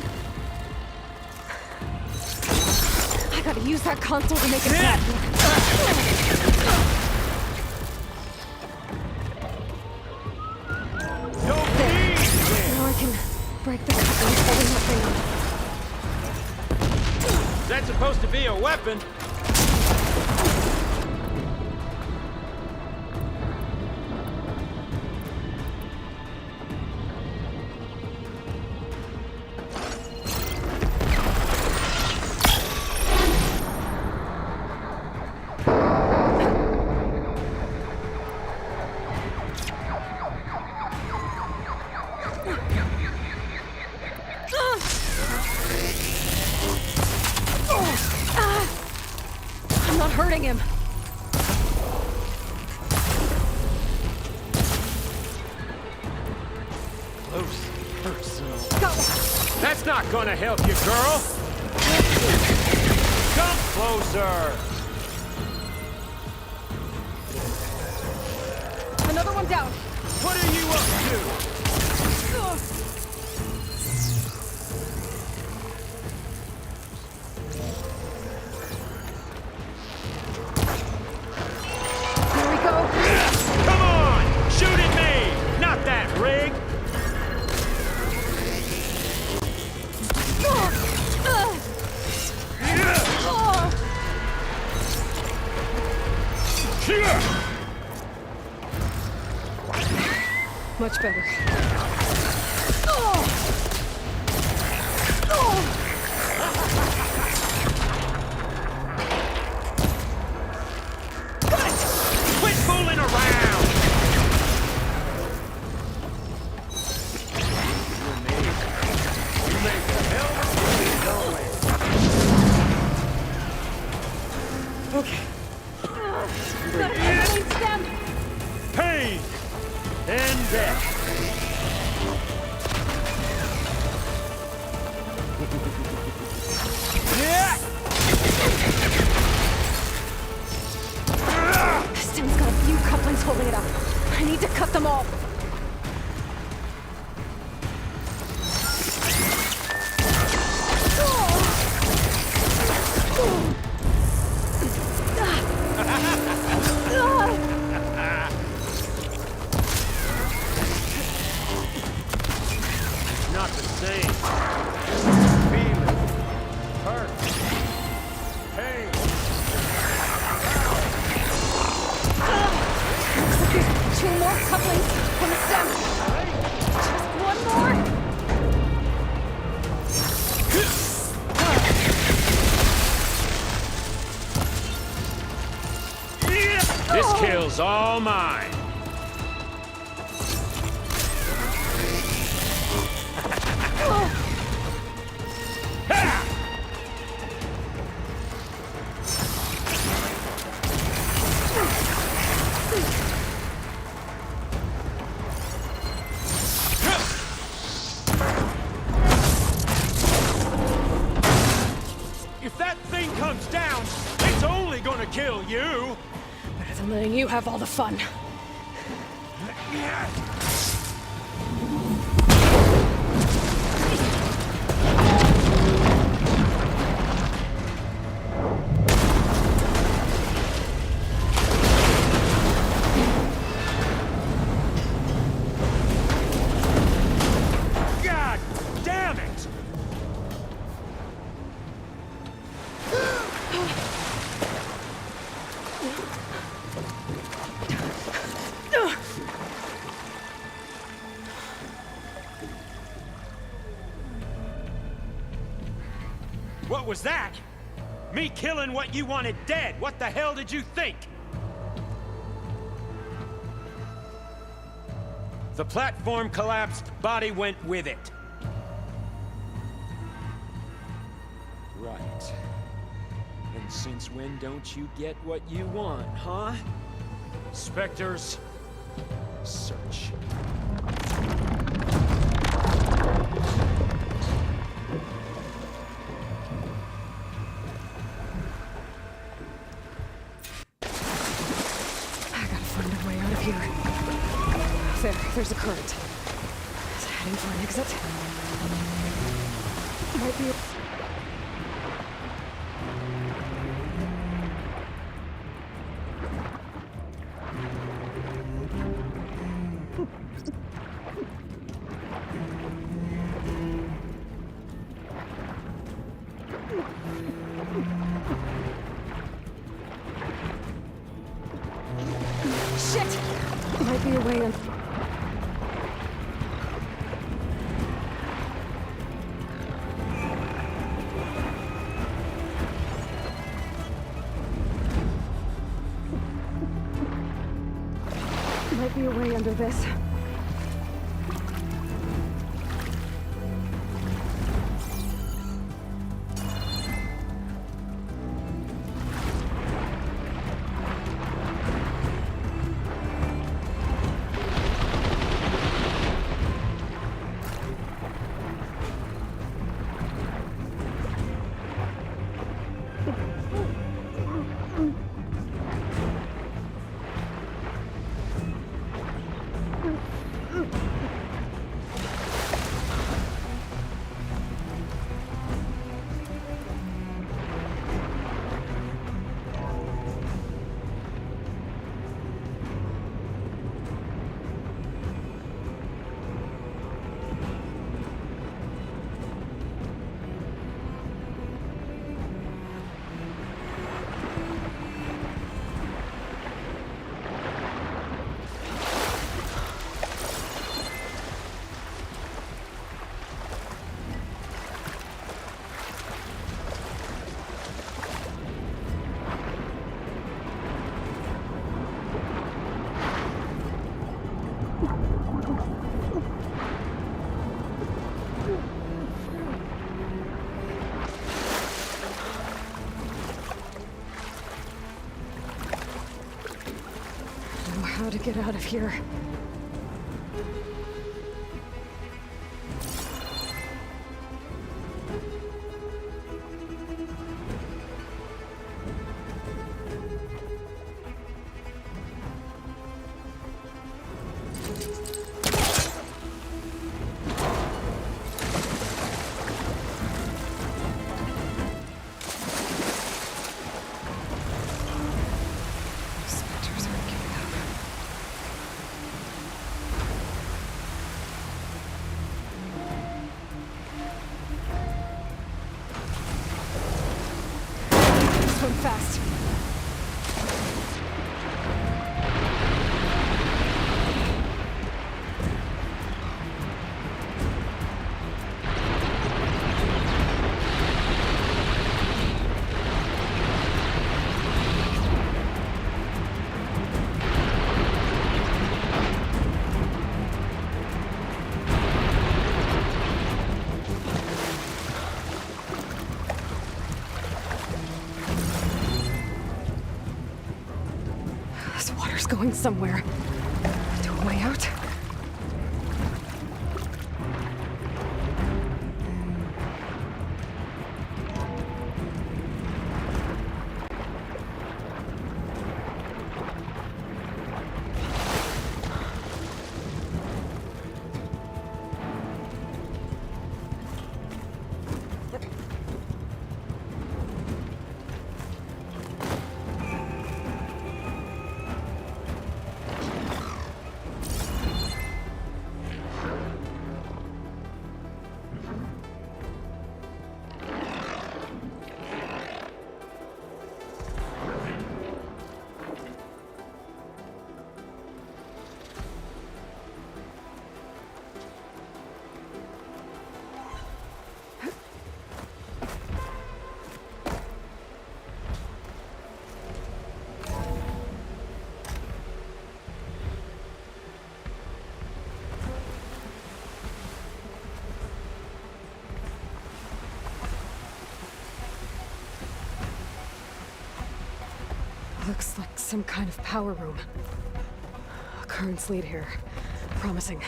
I gotta use that console to make it happen. Now I can break the cover and holding that thing up. Is that supposed to be a weapon? I'm not hurting him. Close personal. Go! That's not gonna help you, girl! Come closer! find out! What are you up to? Here we go! Come on! Shoot at me! Not that rig! Much better. Quit fooling around! Okay. Gotta release them! Pain! Then death. This thing's got a few couplings holding it up. I need to cut them all. Not the same. Feel it. Hurt. Pain. Two more couplings from the stem. Just one more. This kill's all mine. If that thing comes down, it's only gonna kill you. Better than letting you have all the fun. God damn it! What was that? Me killing what you wanted dead. What the hell did you think? The platform collapsed, body went with it. Right. And since when don't you get what you want, huh? Spectres, Search. I gotta find a way out of here. There's a current. It's heading for an exit. Might be. Shit! Might be a way in. Might be a way under this. get out of here. Spectres aren't giving up. Swim fast. This water's going somewhere. To a way out? Looks like some kind of power room. Currents lead here. Promising.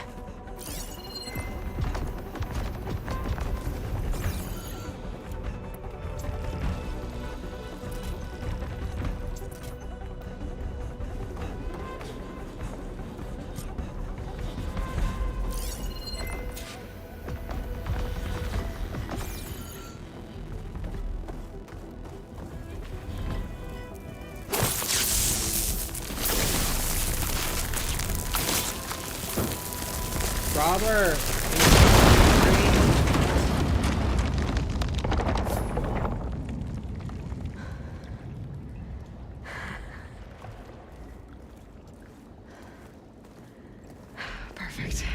Robert! Perfect.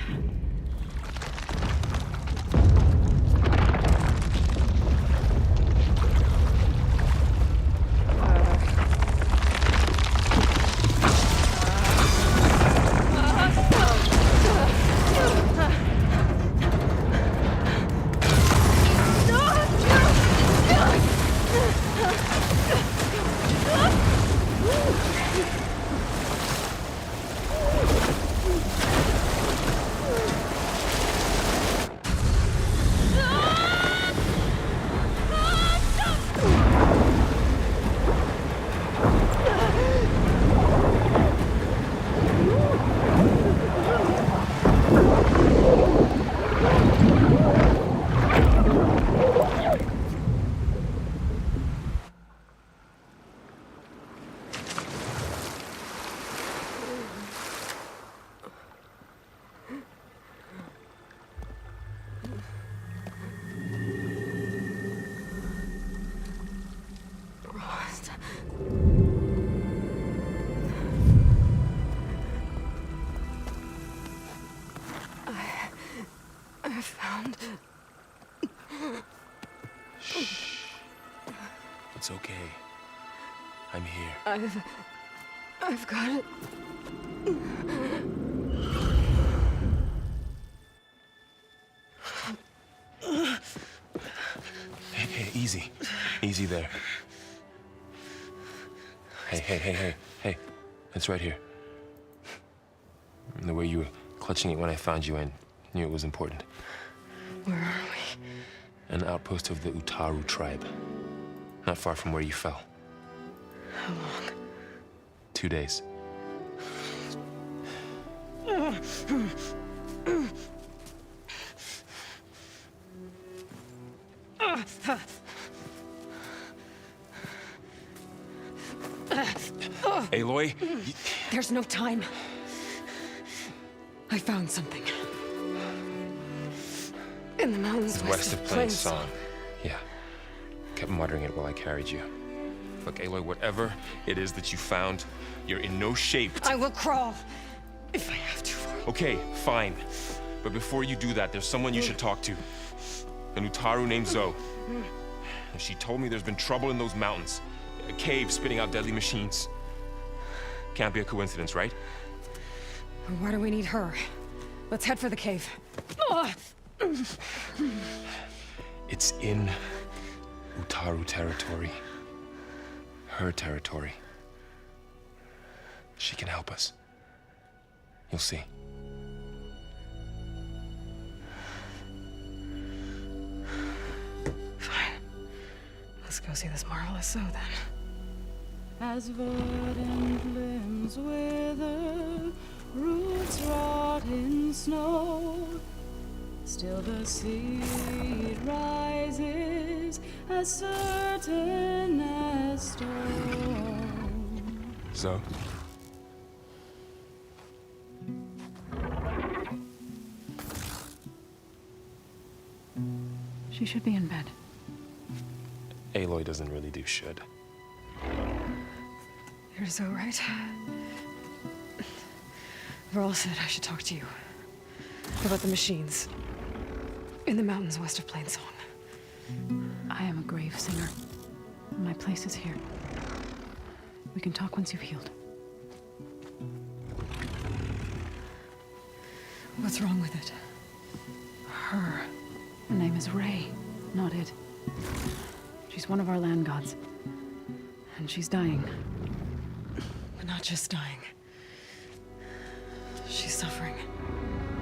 I found... Shh. It's okay. I'm here. I've got it. Hey, easy. Easy there. Hey. It's right here. And the way you were clutching it when I found you, I knew it was important. Where are we? An outpost of the Utaru tribe. Not far from where you fell. How long? 2 days. Aloy, There's no time. I found something. In the mountains west of Plain Song. Yeah. Kept muttering it while I carried you. Look, Aloy, whatever it is that you found, you're in no shape to... I will crawl, if I have to. Okay, fine. But before you do that, there's someone you should talk to. An Utaru named Zoe. And she told me there's been trouble in those mountains. A cave spitting out deadly machines. Can't be a coincidence, right? Why do we need her? Let's head for the cave. It's in Utaru territory. Her territory. She can help us. You'll see. Fine. Let's go see this marvelous Zoe then. As verdant limbs wither, roots rot in snow, still the seed rises as certain as stone. Zoe? She should be in bed. Aloy doesn't really do should. You're so right. Varl said I should talk to you about the machines in the mountains west of Plain Song. I am a grave singer. My place is here. We can talk once you've healed. What's wrong with it? Her. Her name is Ray, not it. She's one of our land gods. And she's dying. But not just dying. She's suffering.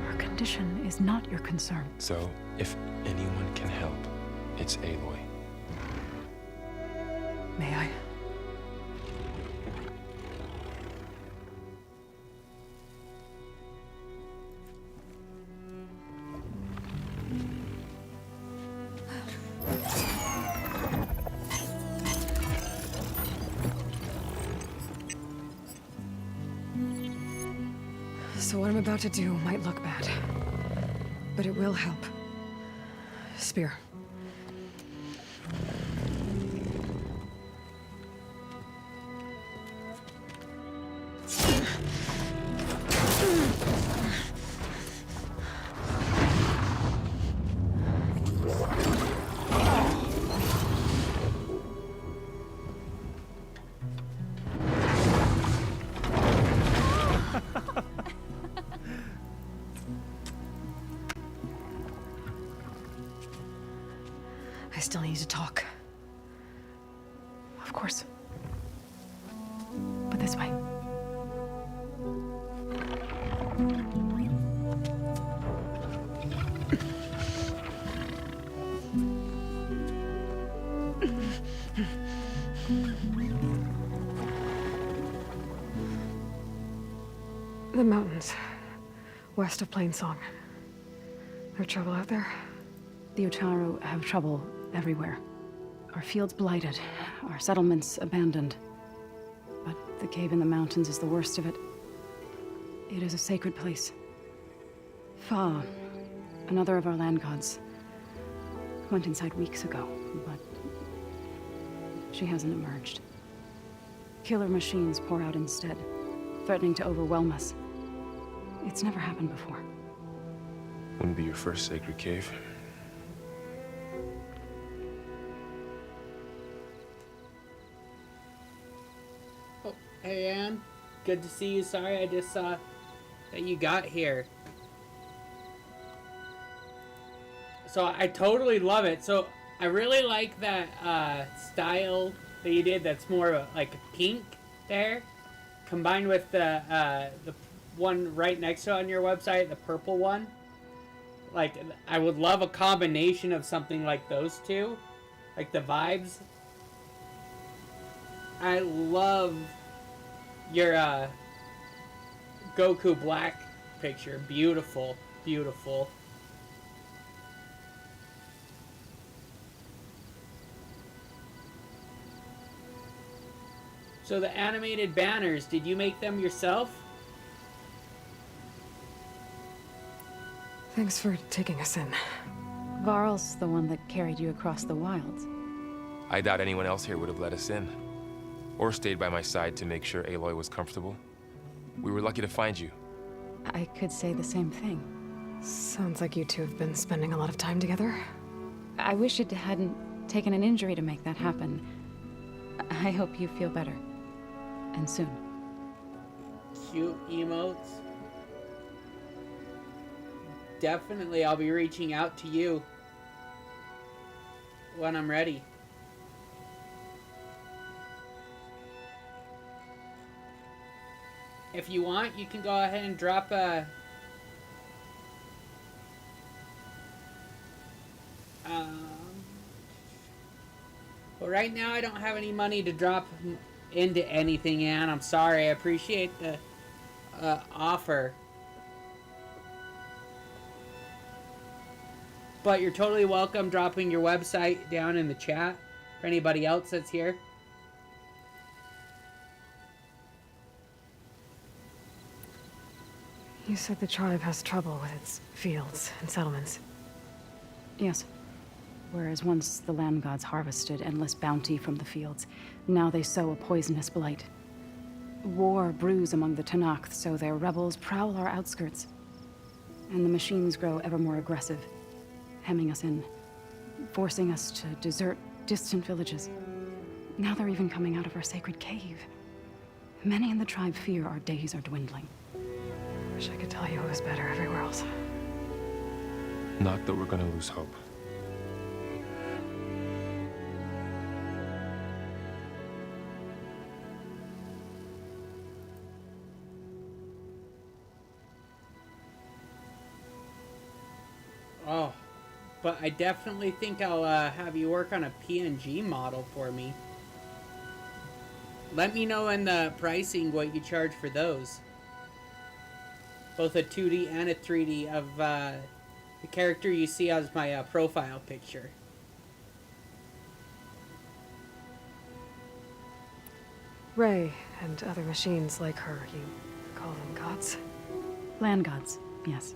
Her condition is not your concern. So, if anyone can help, it's Aloy. May I? So what I'm about to do might look bad, but it will help. Spear. I still need to talk. Of course. But this way. The mountains, west of Plain Song. There trouble out there? The Utaru have trouble everywhere. Our fields blighted, our settlements abandoned. But the cave in the mountains is the worst of it. It is a sacred place. Fa, another of our land gods, went inside weeks ago, but she hasn't emerged. Killer machines pour out instead, threatening to overwhelm us. It's never happened before. Wouldn't be your first sacred cave. Oh, hey, Anne. Good to see you. Sorry, I just saw that you got here. So I totally love it. So I really like that style that you did. That's more like pink there, combined with the one right next to on your website, the purple one. Like, I would love a combination of something like those two. Like the vibes. I love your Goku Black picture. Beautiful. Beautiful. So the animated banners, did you make them yourself? Thanks for taking us in. Varl's the one that carried you across the wilds. I doubt anyone else here would have let us in. Or stayed by my side to make sure Aloy was comfortable. We were lucky to find you. I could say the same thing. Sounds like you two have been spending a lot of time together. I wish it hadn't taken an injury to make that happen. I hope you feel better. And soon. Cute emotes. Definitely, I'll be reaching out to you when I'm ready. If you want, you can go ahead and drop a... well, right now I don't have any money to drop into anything, Anne. I'm sorry. I appreciate the offer. But you're totally welcome dropping your website down in the chat for anybody else that's here. You said the tribe has trouble with its fields and settlements. Yes. Whereas once the land gods harvested endless bounty from the fields, now they sow a poisonous blight. War brews among the Tenakth, so their rebels prowl our outskirts. And the machines grow ever more aggressive, hemming us in, forcing us to desert distant villages. Now they're even coming out of our sacred cave. Many in the tribe fear our days are dwindling. Wish I could tell you it was better everywhere else. Not that we're gonna lose hope. Oh, but I definitely think I'll have you work on a PNG model for me. Let me know in the pricing what you charge for those. Both a 2D and a 3D of the character you see as my profile picture. Ray and other machines like her, you call them gods? Land gods, yes.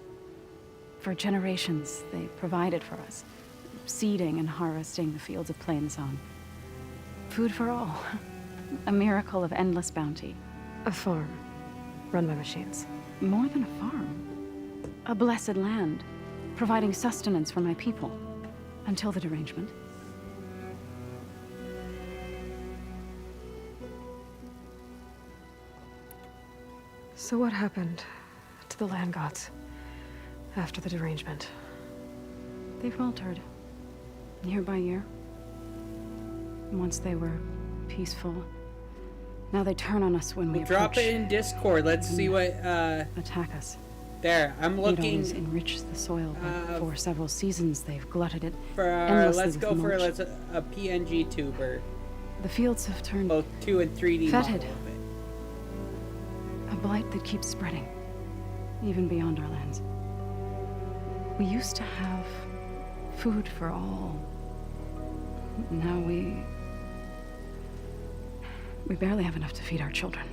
For generations, they provided for us, seeding and harvesting the fields of Plainsong. Food for all. A miracle of endless bounty. A farm, run by machines. More than a farm. A blessed land, providing sustenance for my people. Until the derangement. So what happened to the land gods after the derangement? They faltered, year by year. Once they were peaceful, now they turn on us when we approach. Drop it in Discord. Let's see what attack us. There, I'm looking. They'd always enrich the soil, but for several seasons they've glutted it. For let's go for a PNG tuber. The fields have turned both 2 and 3D fetid. A blight that keeps spreading, even beyond our lands. We used to have food for all. Now we barely have enough to feed our children.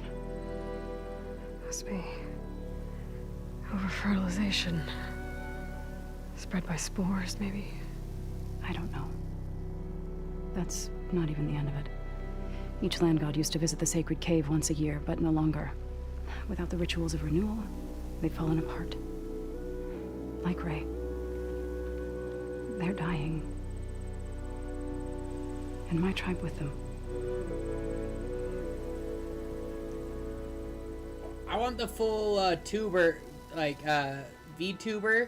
Must be over-fertilization. Spread by spores, maybe? I don't know. That's not even the end of it. Each land god used to visit the sacred cave once a year, but no longer. Without the rituals of renewal, they've fallen apart. Like Ray. They're dying. And my tribe with them. I want the full tuber, like VTuber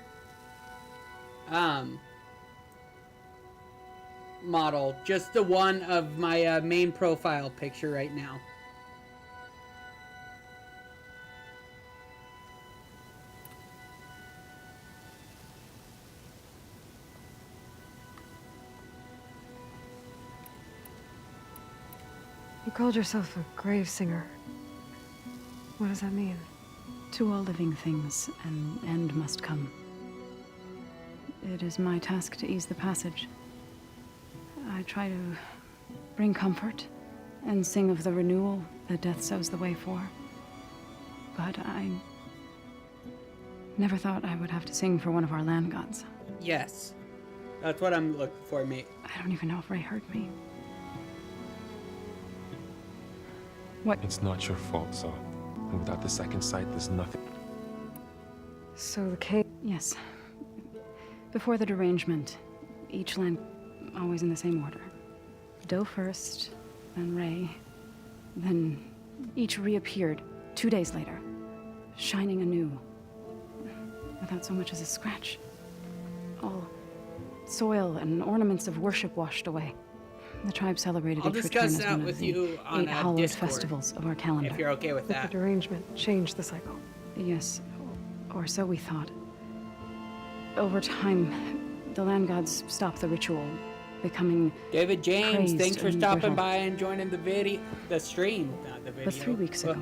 model. Just the one of my main profile picture right now. You called yourself a grave singer. What does that mean? To all living things, an end must come. It is my task to ease the passage. I try to bring comfort and sing of the renewal that death sows the way for. But I never thought I would have to sing for one of our land gods. Yes. That's what I'm looking for, mate. I don't even know if Ray heard me. What? It's not your fault, Zo. And without the second sight, there's nothing. So the cave... Yes. Before the derangement, each land, always in the same order. Doe first, then Ray, then each reappeared 2 days later, shining anew, without so much as a scratch. All soil and ornaments of worship washed away. The tribe celebrated each return as one of the 8 hallowed Discord, festivals of our calendar. if you're okay with But that. the derangement changed the cycle. Yes, or so we thought. Over time, the land gods stopped the ritual, becoming David James, crazed thanks for and stopping brittle. by and joining the stream, not the video. But 3 weeks ago,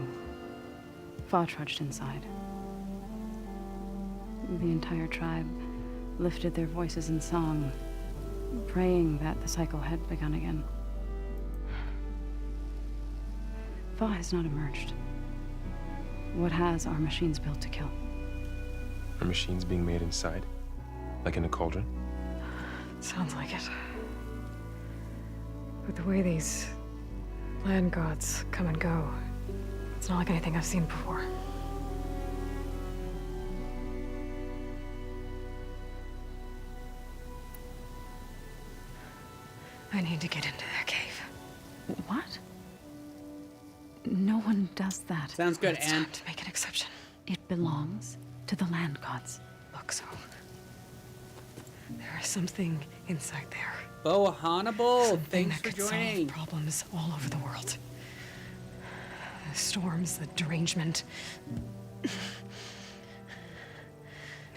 Fa trudged inside. The entire tribe lifted their voices in song, praying that the cycle had begun again. Fa has not emerged. What has are machines built to kill. Are machines being made inside? Like in a cauldron? Sounds like it. But the way these land gods come and go, it's not like anything I've seen before. I need to get into that cave. What? No one does that. Sounds good, It's Anne. time to make an exception. It belongs to the land gods. Look, so there is something inside there. Bo Hannibal, Something thanks that for could solve joining. problems all over the world. The storms, the derangement.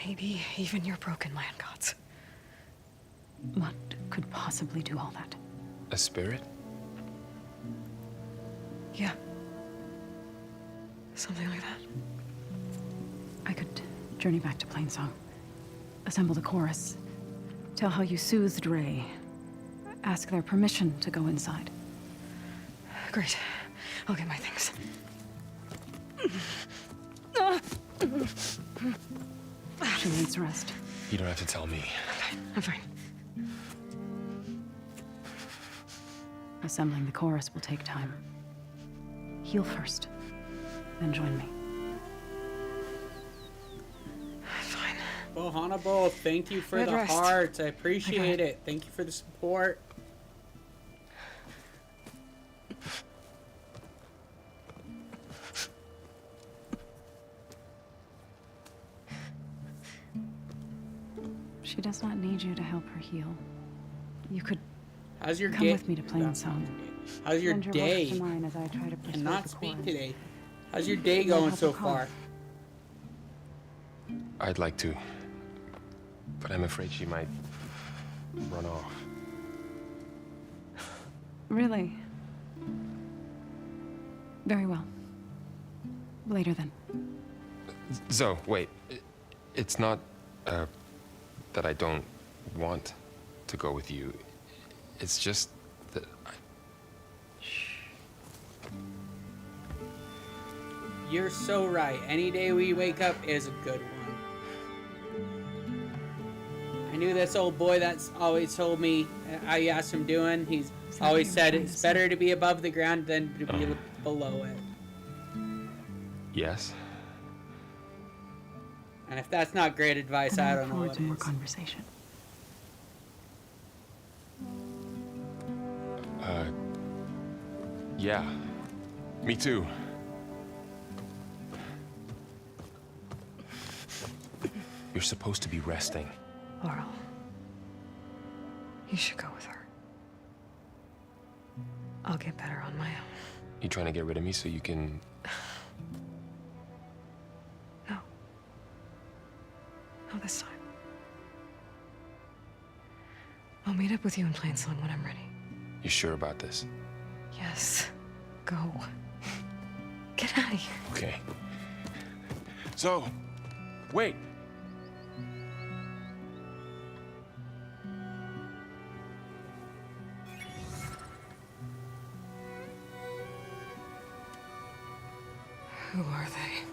Maybe even your broken land gods. What could possibly do all that? A spirit? Yeah. Something like that. I could journey back to Plainsong, assemble the chorus, tell how you soothed Ray, ask their permission to go inside. Great. I'll get my things. She needs rest. You don't have to tell me. I'm fine. Assembling the chorus will take time. Heal first, then join me. Fine. Bo Hannibal, thank you for Good the rest. hearts. I appreciate it. it. Thank you for the support. She does not need you to help her heal. You could How's your come day? with me to Plainsong. How's your Lend voice day? to mine as I try to persuade Cannot the speak chorus. today. How's your day Might going help so her far? calm. I'd like to. But I'm afraid she might run off. Really? Very well. Later then. Zo, wait. It's not, that I don't want to go with you. It's just that You're so right. Any day we wake up is a good one. I knew this old boy that's always told me how you asked him doing. He's always said it's better to be above the ground than to be below it. Yes? And if that's not great advice, I don't know forward what to more is. conversation. Yeah. Me too. You're supposed to be resting. Laurel. You should go with her. I'll get better on my own. You trying to get rid of me so you can... No. Not this time. I'll meet up with you in Plainsong when I'm ready. You sure about this? Yes. Go. Get out of here. Okay. So, wait. Who are they?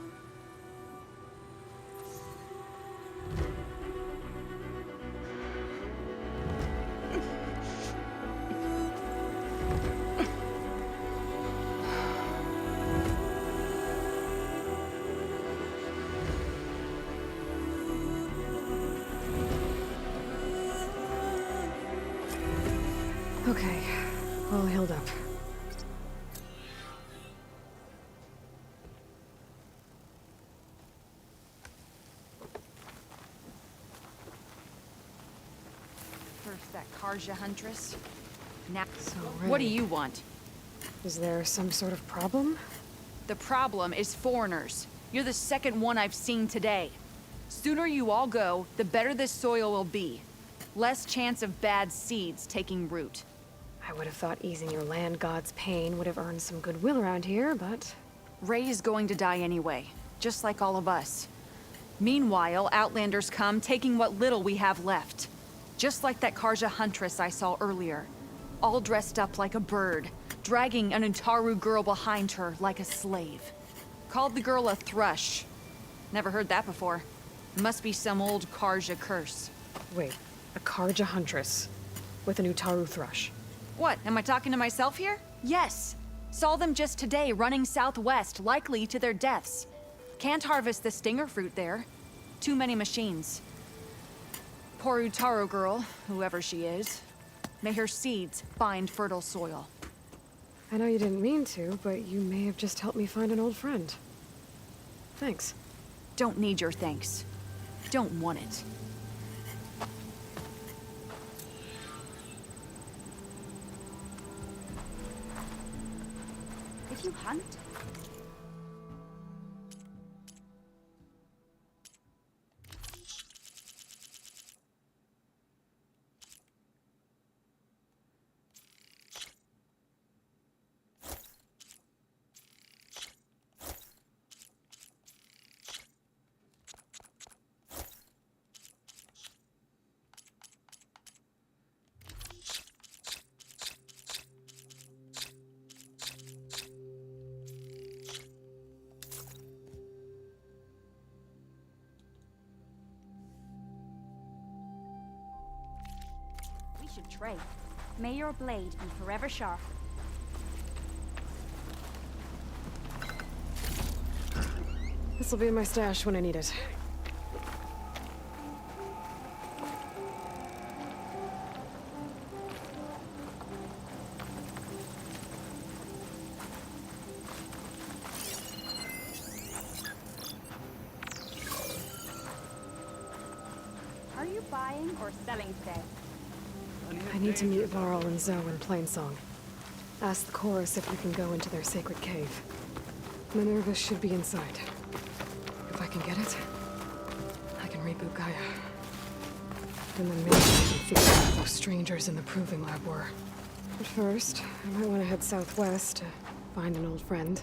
Okay, all healed up. First that Karja huntress. Now, So, what do Ray, you want? is there some sort of problem? The problem is foreigners. You're the second one I've seen today. Sooner you all go, the better this soil will be. Less chance of bad seeds taking root. I would have thought easing your land god's pain would have earned some goodwill around here, but... Ray is going to die anyway, just like all of us. Meanwhile, Outlanders come, taking what little we have left. Just like that Karja huntress I saw earlier. All dressed up like a bird, dragging an Utaru girl behind her like a slave. Called the girl a thrush. Never heard that before. Must be some old Karja curse. Wait, a Karja huntress with an Utaru thrush. What, am I talking to myself here? Yes. Saw them just today running southwest, likely to their deaths. Can't harvest the stinger fruit there. Too many machines. Poor Utaru girl, whoever she is. May her seeds find fertile soil. I know you didn't mean to, but you may have just helped me find an old friend. Thanks. Don't need your thanks. Don't want it. Did you hunt? We should trade. May your blade be forever sharp. This'll be in my stash when I need it. Are you buying or selling today? I need to meet Varl and Zoe in Plainsong. Ask the chorus if we can go into their sacred cave. Minerva should be inside. If I can get it, I can reboot Gaia. And then maybe I can figure out who those strangers in the proving lab were. But first, I might want to head southwest to find an old friend.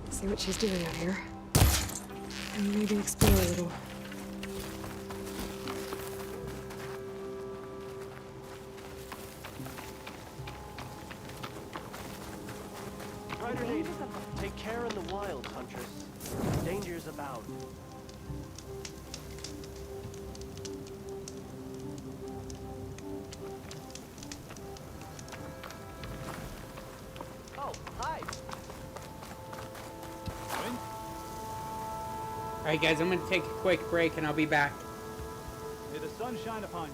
See what she's doing out here. And maybe explore a little. Take care in the wild, Huntress. Dangers abound. Oh, hi. Alright guys, I'm gonna take a quick break and I'll be back. May the sun shine upon you.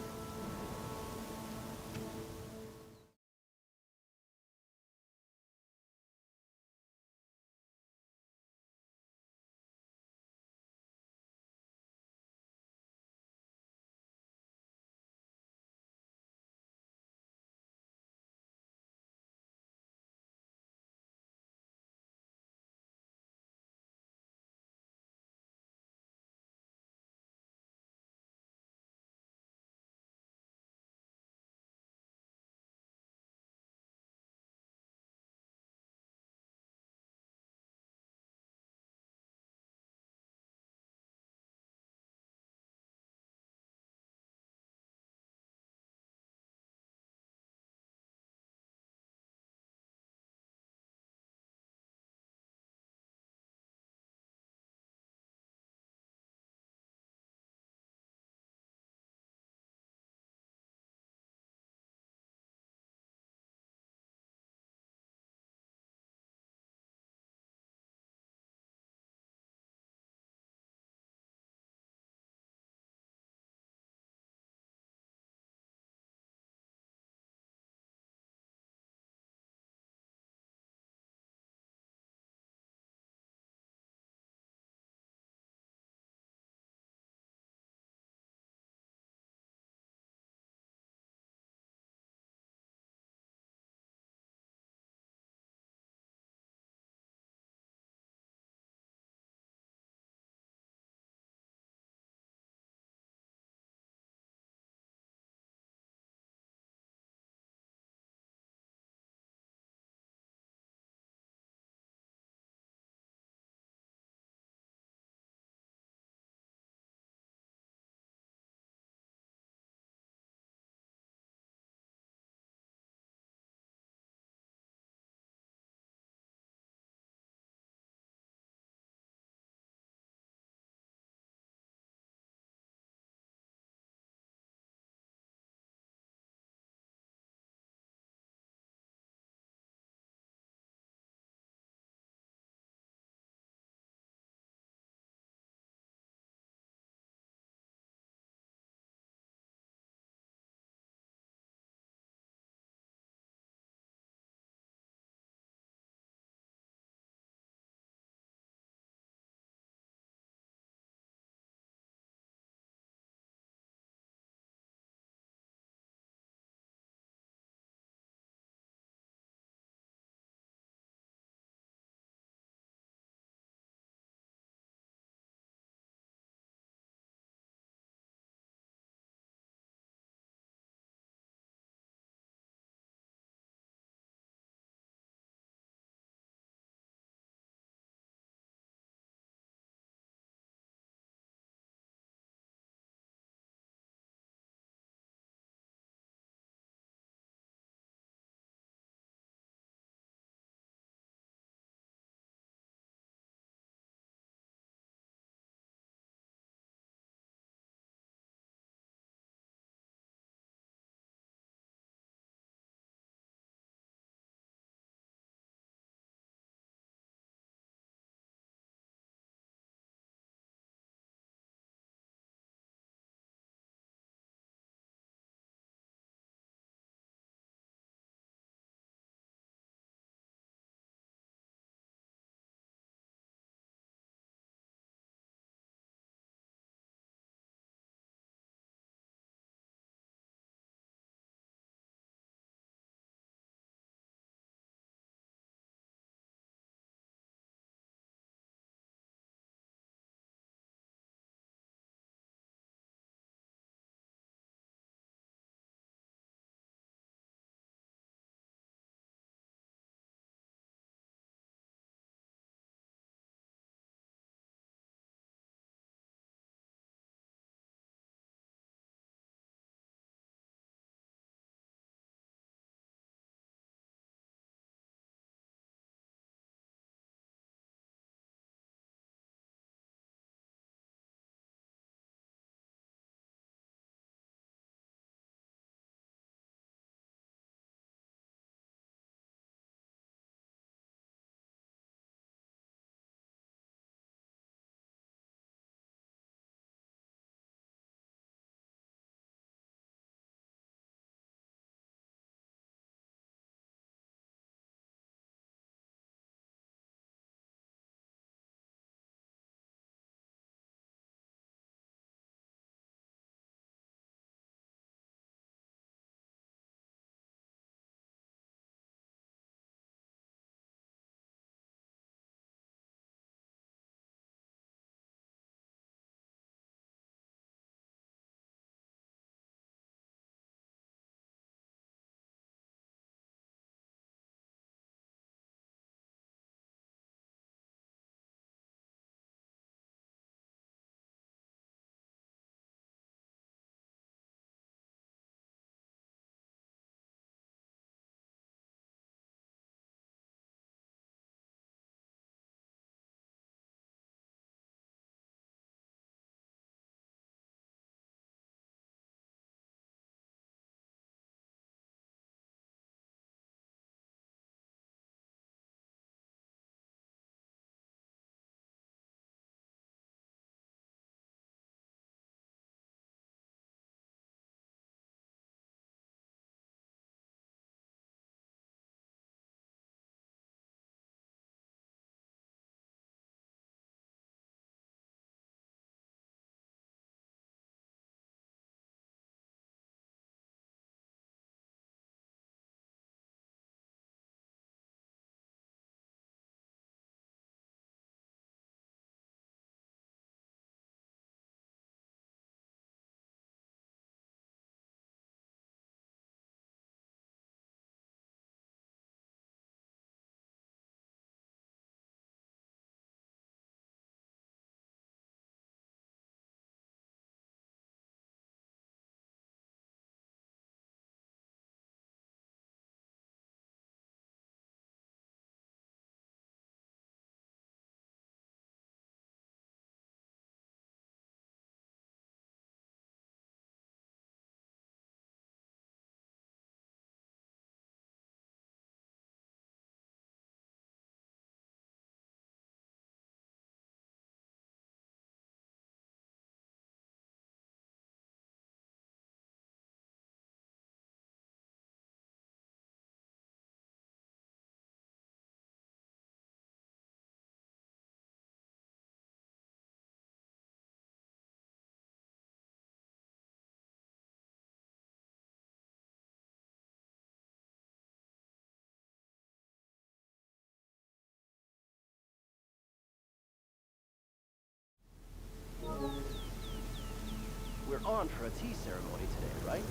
on for a tea ceremony today, right?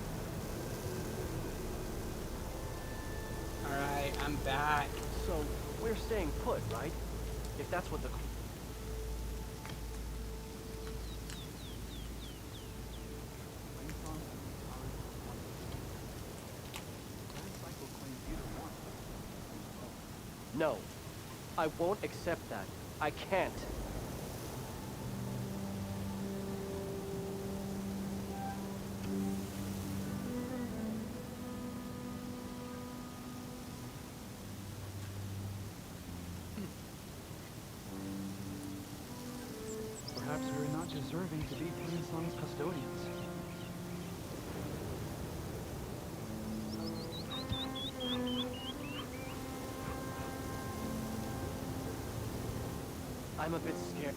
Alright, I'm back. So, we're staying put, right? If that's what the... No. I won't accept that. I can't. Perhaps we're not deserving to be Painsong's custodians. I'm a bit scared.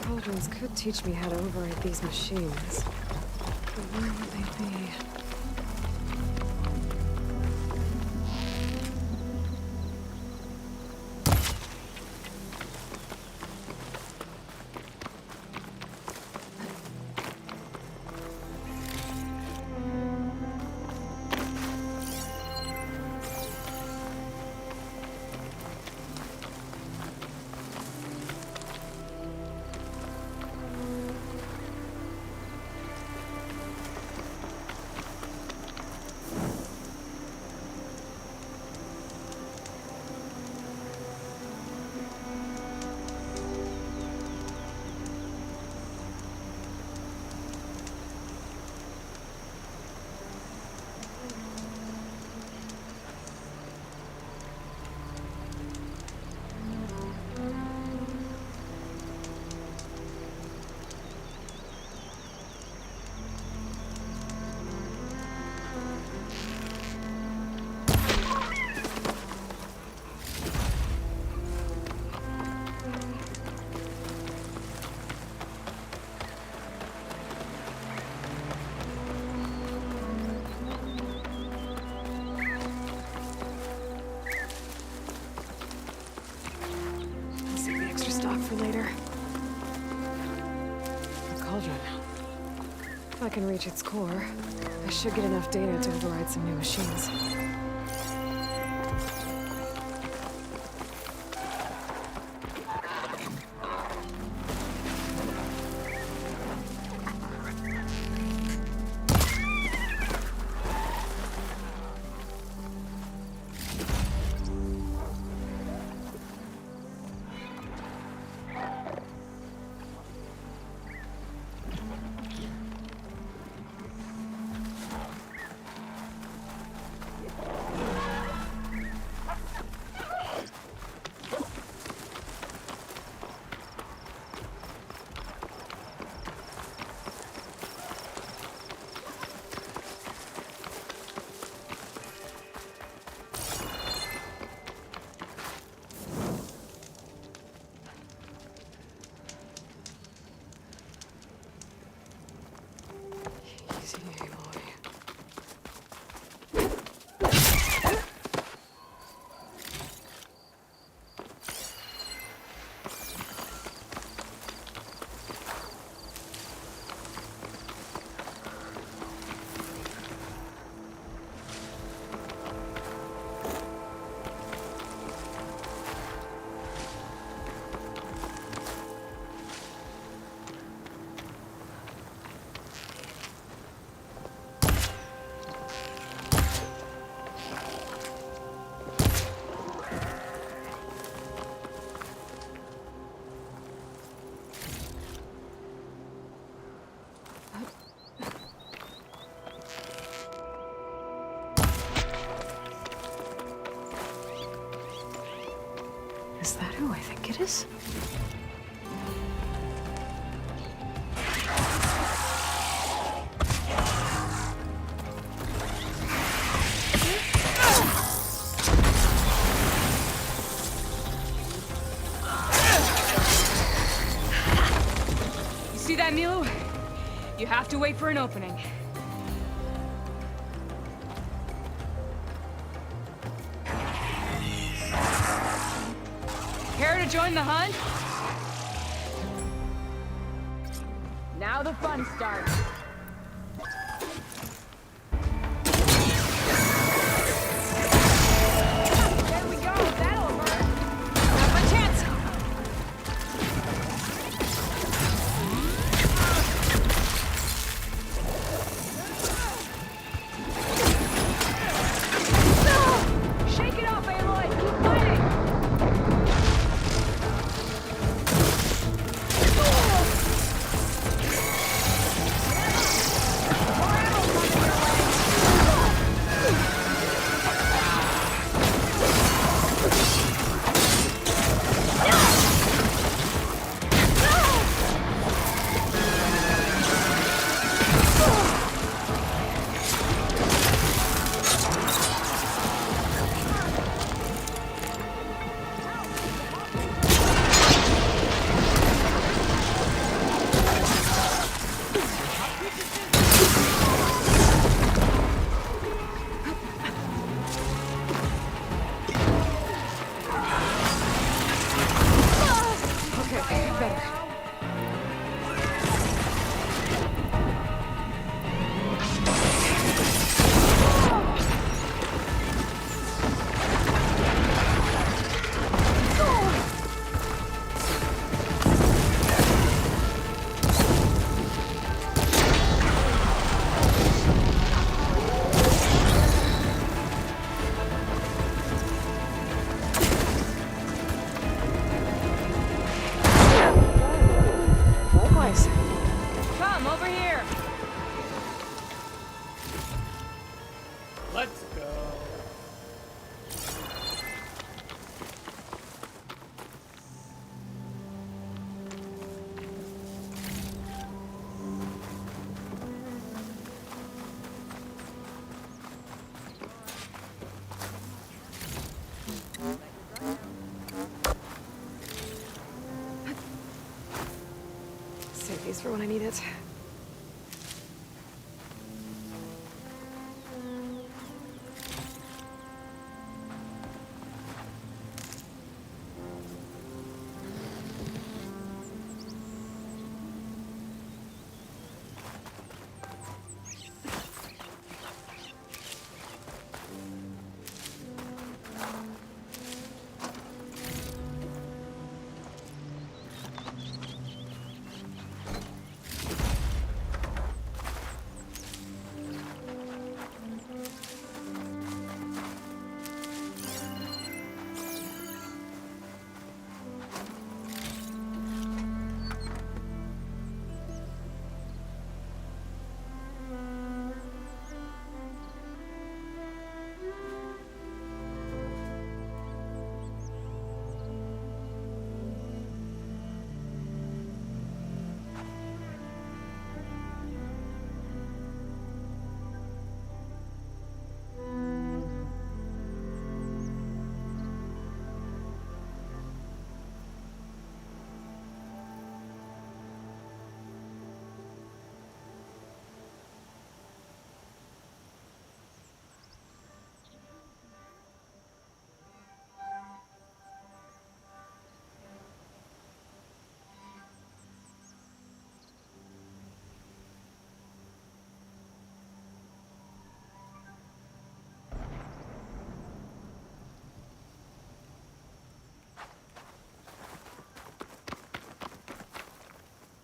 Cauldrons could teach me how to override these machines. But where would they be? For later. A cauldron. If I can reach its core, I should get enough data to override some new machines. Is that who I think it is? You see that, Milo? You have to wait for an opening. Care to join the hunt? Now the fun starts. There we go, that'll hurt. Not my chance. Shake it off, Aloy. Keep fighting. Okay, better. Likewise. Come, over here. Let's go. Save these for when I need it.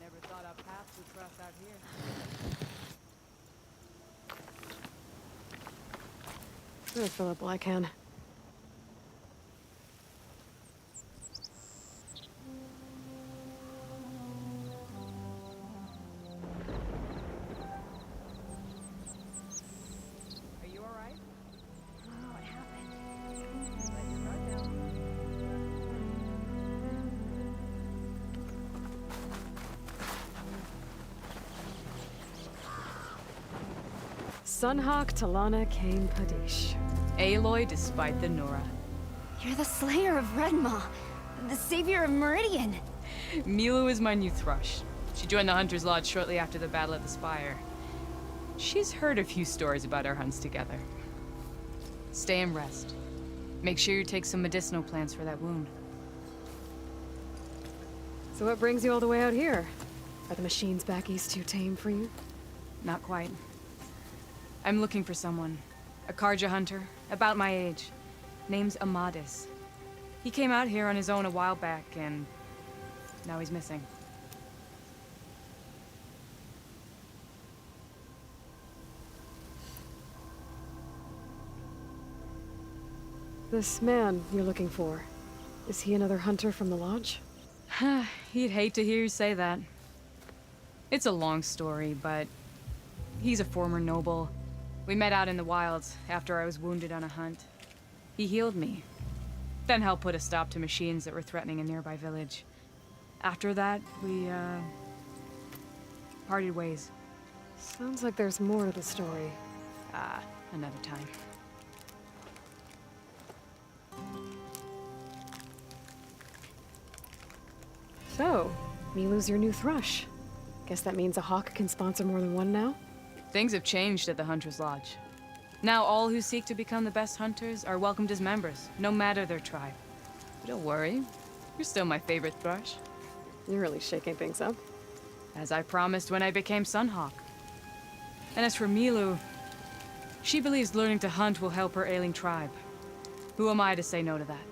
Never thought our paths would cross out here. I'm gonna fill up while I can. Are you all right? I don't know what happened. Let your guard down. Sunhawk Talana Kane Padish. Aloy despite the Nora. You're the slayer of Redmaw, the savior of Meridian. Milu is my new thrush. She joined the Hunter's Lodge shortly after the Battle of the Spire. She's heard a few stories about our hunts together. Stay and rest. Make sure you take some medicinal plants for that wound. So what brings you all the way out here? Are the machines back east too tame for you? Not quite. I'm looking for someone. A Karja hunter, about my age. Name's Amadis. He came out here on his own a while back, and now he's missing. This man you're looking for, is he another hunter from the lodge? He'd hate to hear you say that. It's a long story, but he's a former noble. We met out in the wilds after I was wounded on a hunt. He healed me, then helped put a stop to machines that were threatening a nearby village. After that, we, parted ways. Sounds like there's more to the story. Another time. So, Milu's your new thrush. Guess that means a hawk can sponsor more than one now? Things have changed at the Hunter's Lodge. Now all who seek to become the best hunters are welcomed as members, no matter their tribe. But don't worry, you're still my favorite thrush. You're really shaking things up. As I promised when I became Sunhawk. And as for Milu, she believes learning to hunt will help her ailing tribe. Who am I to say no to that?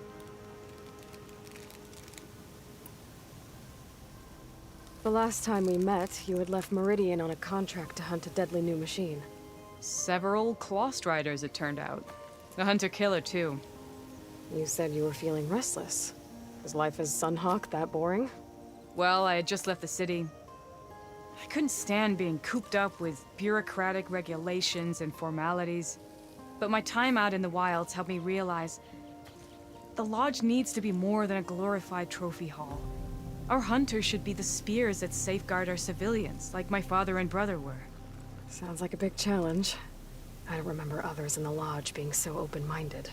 The last time we met, you had left Meridian on a contract to hunt a deadly new machine. Several Clawst riders, it turned out. The hunter-killer, too. You said you were feeling restless. Was life as Sunhawk that boring? Well, I had just left the city. I couldn't stand being cooped up with bureaucratic regulations and formalities. But my time out in the wilds helped me realize the lodge needs to be more than a glorified trophy hall. Our hunters should be the spears that safeguard our civilians, like my father and brother were. Sounds like a big challenge. I don't remember others in the lodge being so open-minded.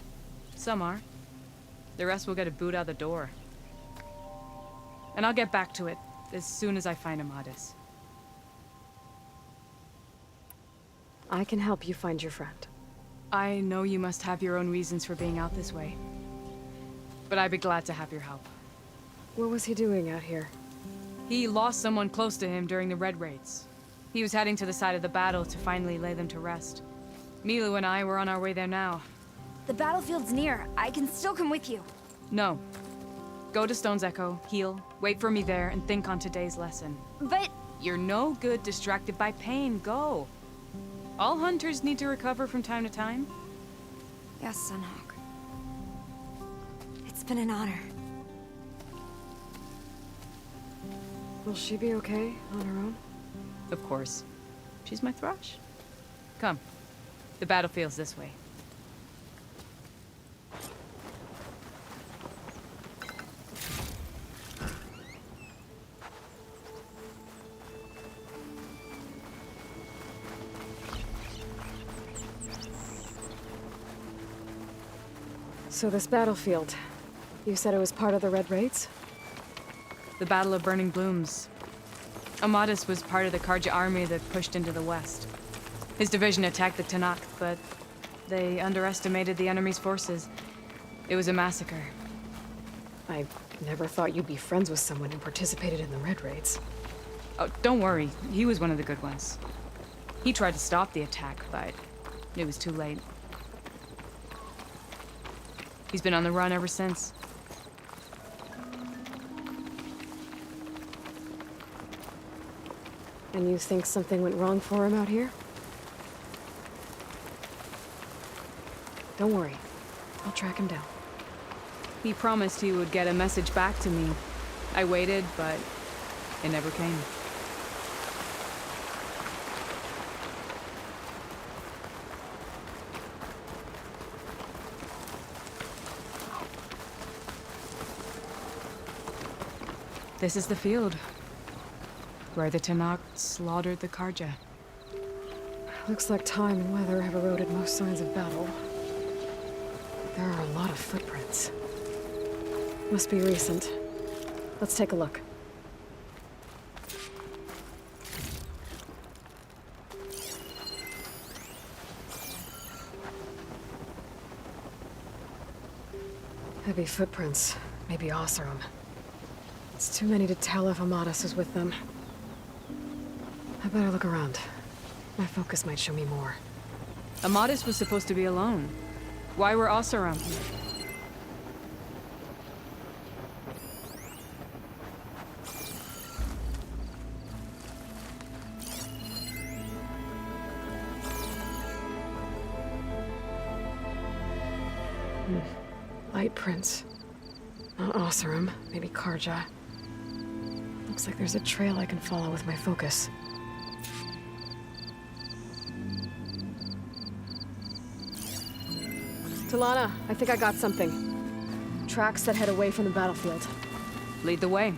Some are. The rest will get a boot out the door. And I'll get back to it as soon as I find Amadis. I can help you find your friend. I know you must have your own reasons for being out this way. But I'd be glad to have your help. What was he doing out here? He lost someone close to him during the Red Raids. He was heading to the side of the battle to finally lay them to rest. Milu and I were on our way there now. The battlefield's near. I can still come with you. No. Go to Stone's Echo, heal, wait for me there, and think on today's lesson. But... You're no good distracted by pain. Go. All hunters need to recover from time to time. Yes, Sunhawk. It's been an honor. Will she be okay on her own? Of course. She's my thrush. Come. The battlefield's this way. So this battlefield, you said it was part of the Red Raids? The Battle of Burning Blooms. Amadis was part of the Karja army that pushed into the west. His division attacked the Tanakh, but they underestimated the enemy's forces. It was a massacre. I never thought you'd be friends with someone who participated in the Red Raids. Oh, don't worry. He was one of the good ones. He tried to stop the attack, but it was too late. He's been on the run ever since. And you think something went wrong for him out here? Don't worry. I'll track him down. He promised he would get a message back to me. I waited, but it never came. This is the field where the Tanakh slaughtered the Karja. Looks like time and weather have eroded most signs of battle. There are a lot of footprints. Must be recent. Let's take a look. Heavy footprints. Maybe Oseram. It's too many to tell if Amadas is with them. I better look around. My focus might show me more. Amadas was supposed to be alone. Why were Oseram here? Light prints. Not Oseram, maybe Karja. Looks like there's a trail I can follow with my focus. Talana, I think I got something. Tracks that head away from the battlefield. Lead the way.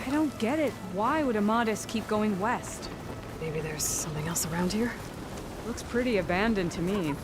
I don't get it. Why would Amadas keep going west? Maybe there's something else around here? Looks pretty abandoned to me.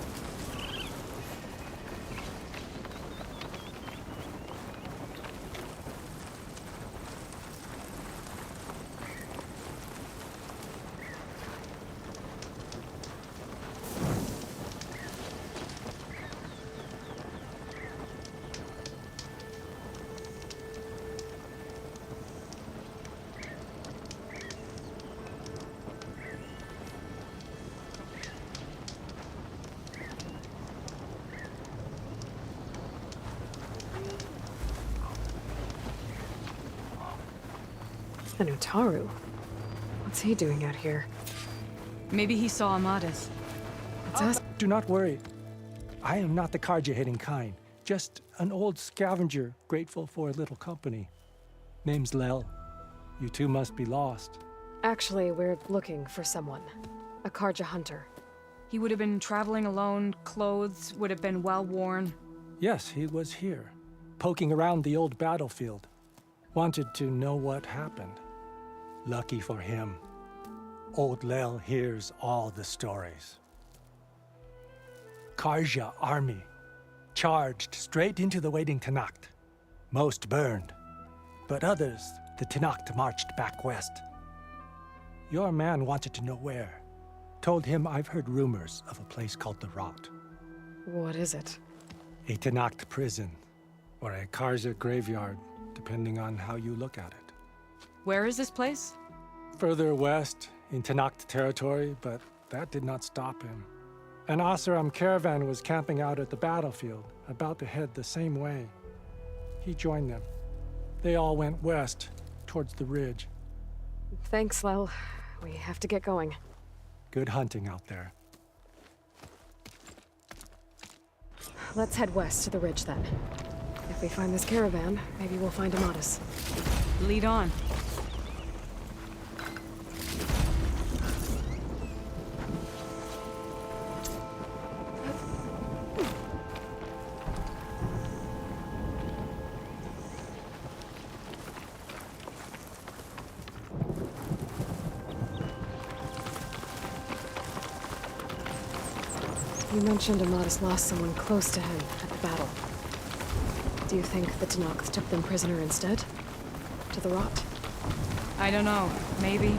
An Utaru? What's he doing out here? Maybe he saw Amadas. It's us. Do not worry. I am not the Karja-hating kind. Just an old scavenger grateful for a little company. Name's Lel. You two must be lost. Actually, we're looking for someone. A Karja hunter. He would have been traveling alone, clothes would have been well worn. Yes, he was here, poking around the old battlefield. Wanted to know what happened. Lucky for him, old Lel hears all the stories. Karja army charged straight into the waiting Tenakth. Most burned, but others, the Tenakth marched back west. Your man wanted to know where. Told him I've heard rumors of a place called the Rot. What is it? A Tenakth prison, or a Karja graveyard, depending on how you look at it. Where is this place? Further west, in Tenakth territory, but that did not stop him. An Oseram caravan was camping out at the battlefield, about to head the same way. He joined them. They all went west, towards the ridge. Thanks, Lel. We have to get going. Good hunting out there. Let's head west to the ridge then. If we find this caravan, maybe we'll find Amadas. Lead on. You mentioned Amadas lost someone close to him at the battle. Do you think the Tenakth took them prisoner instead? To the Rot? I don't know. Maybe.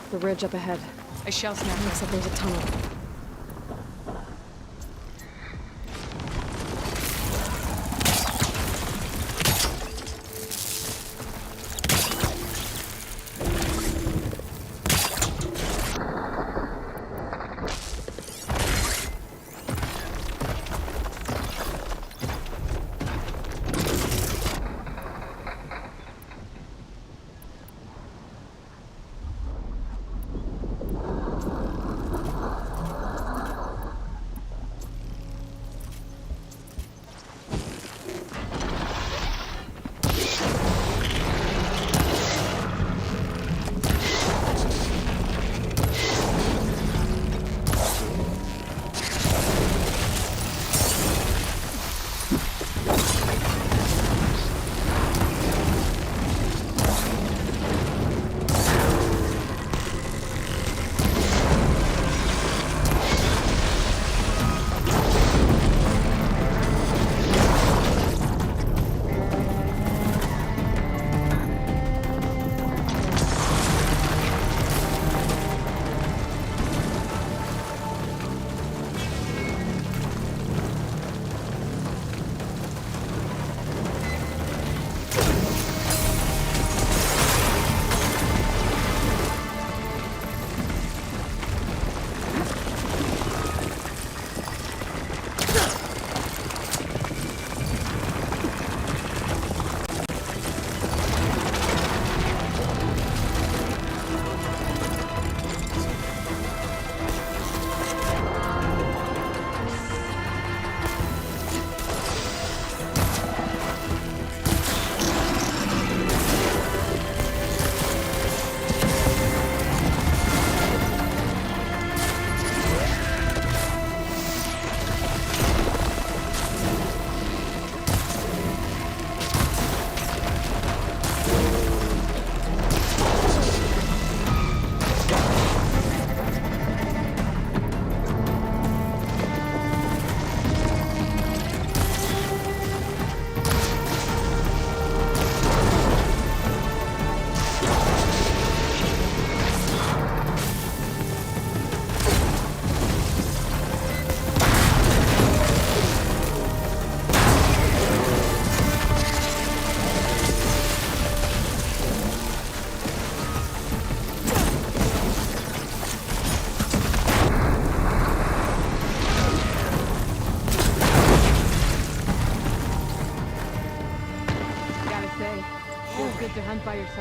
The ridge up ahead. I shall snap. Looks like there's a tunnel.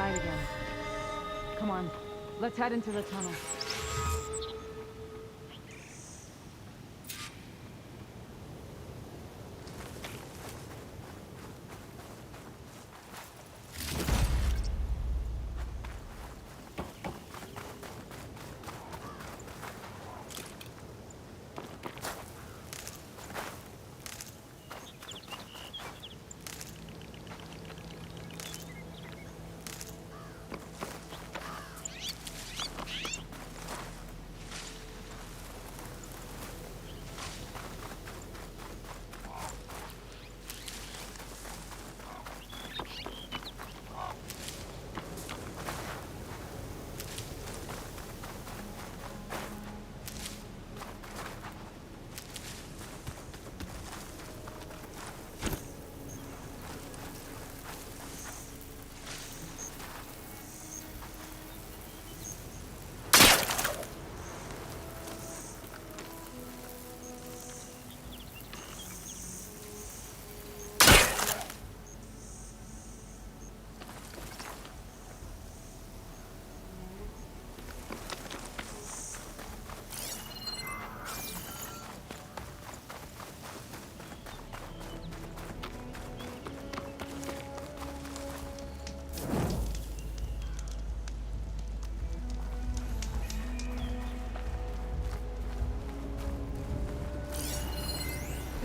inside again. Come on, let's head into the tunnel.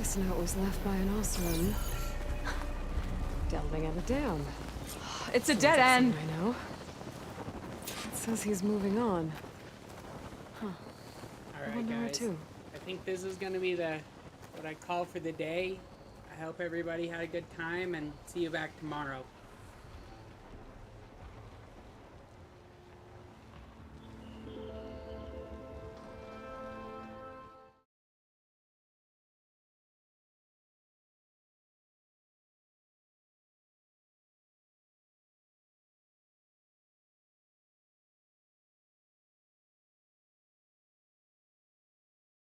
This note was left by an Osram. Delving at a dam. It's a dead end. I know. It says he's moving on. Huh. Alright guys, I think this is gonna be what I call for the day. I hope everybody had a good time and see you back tomorrow.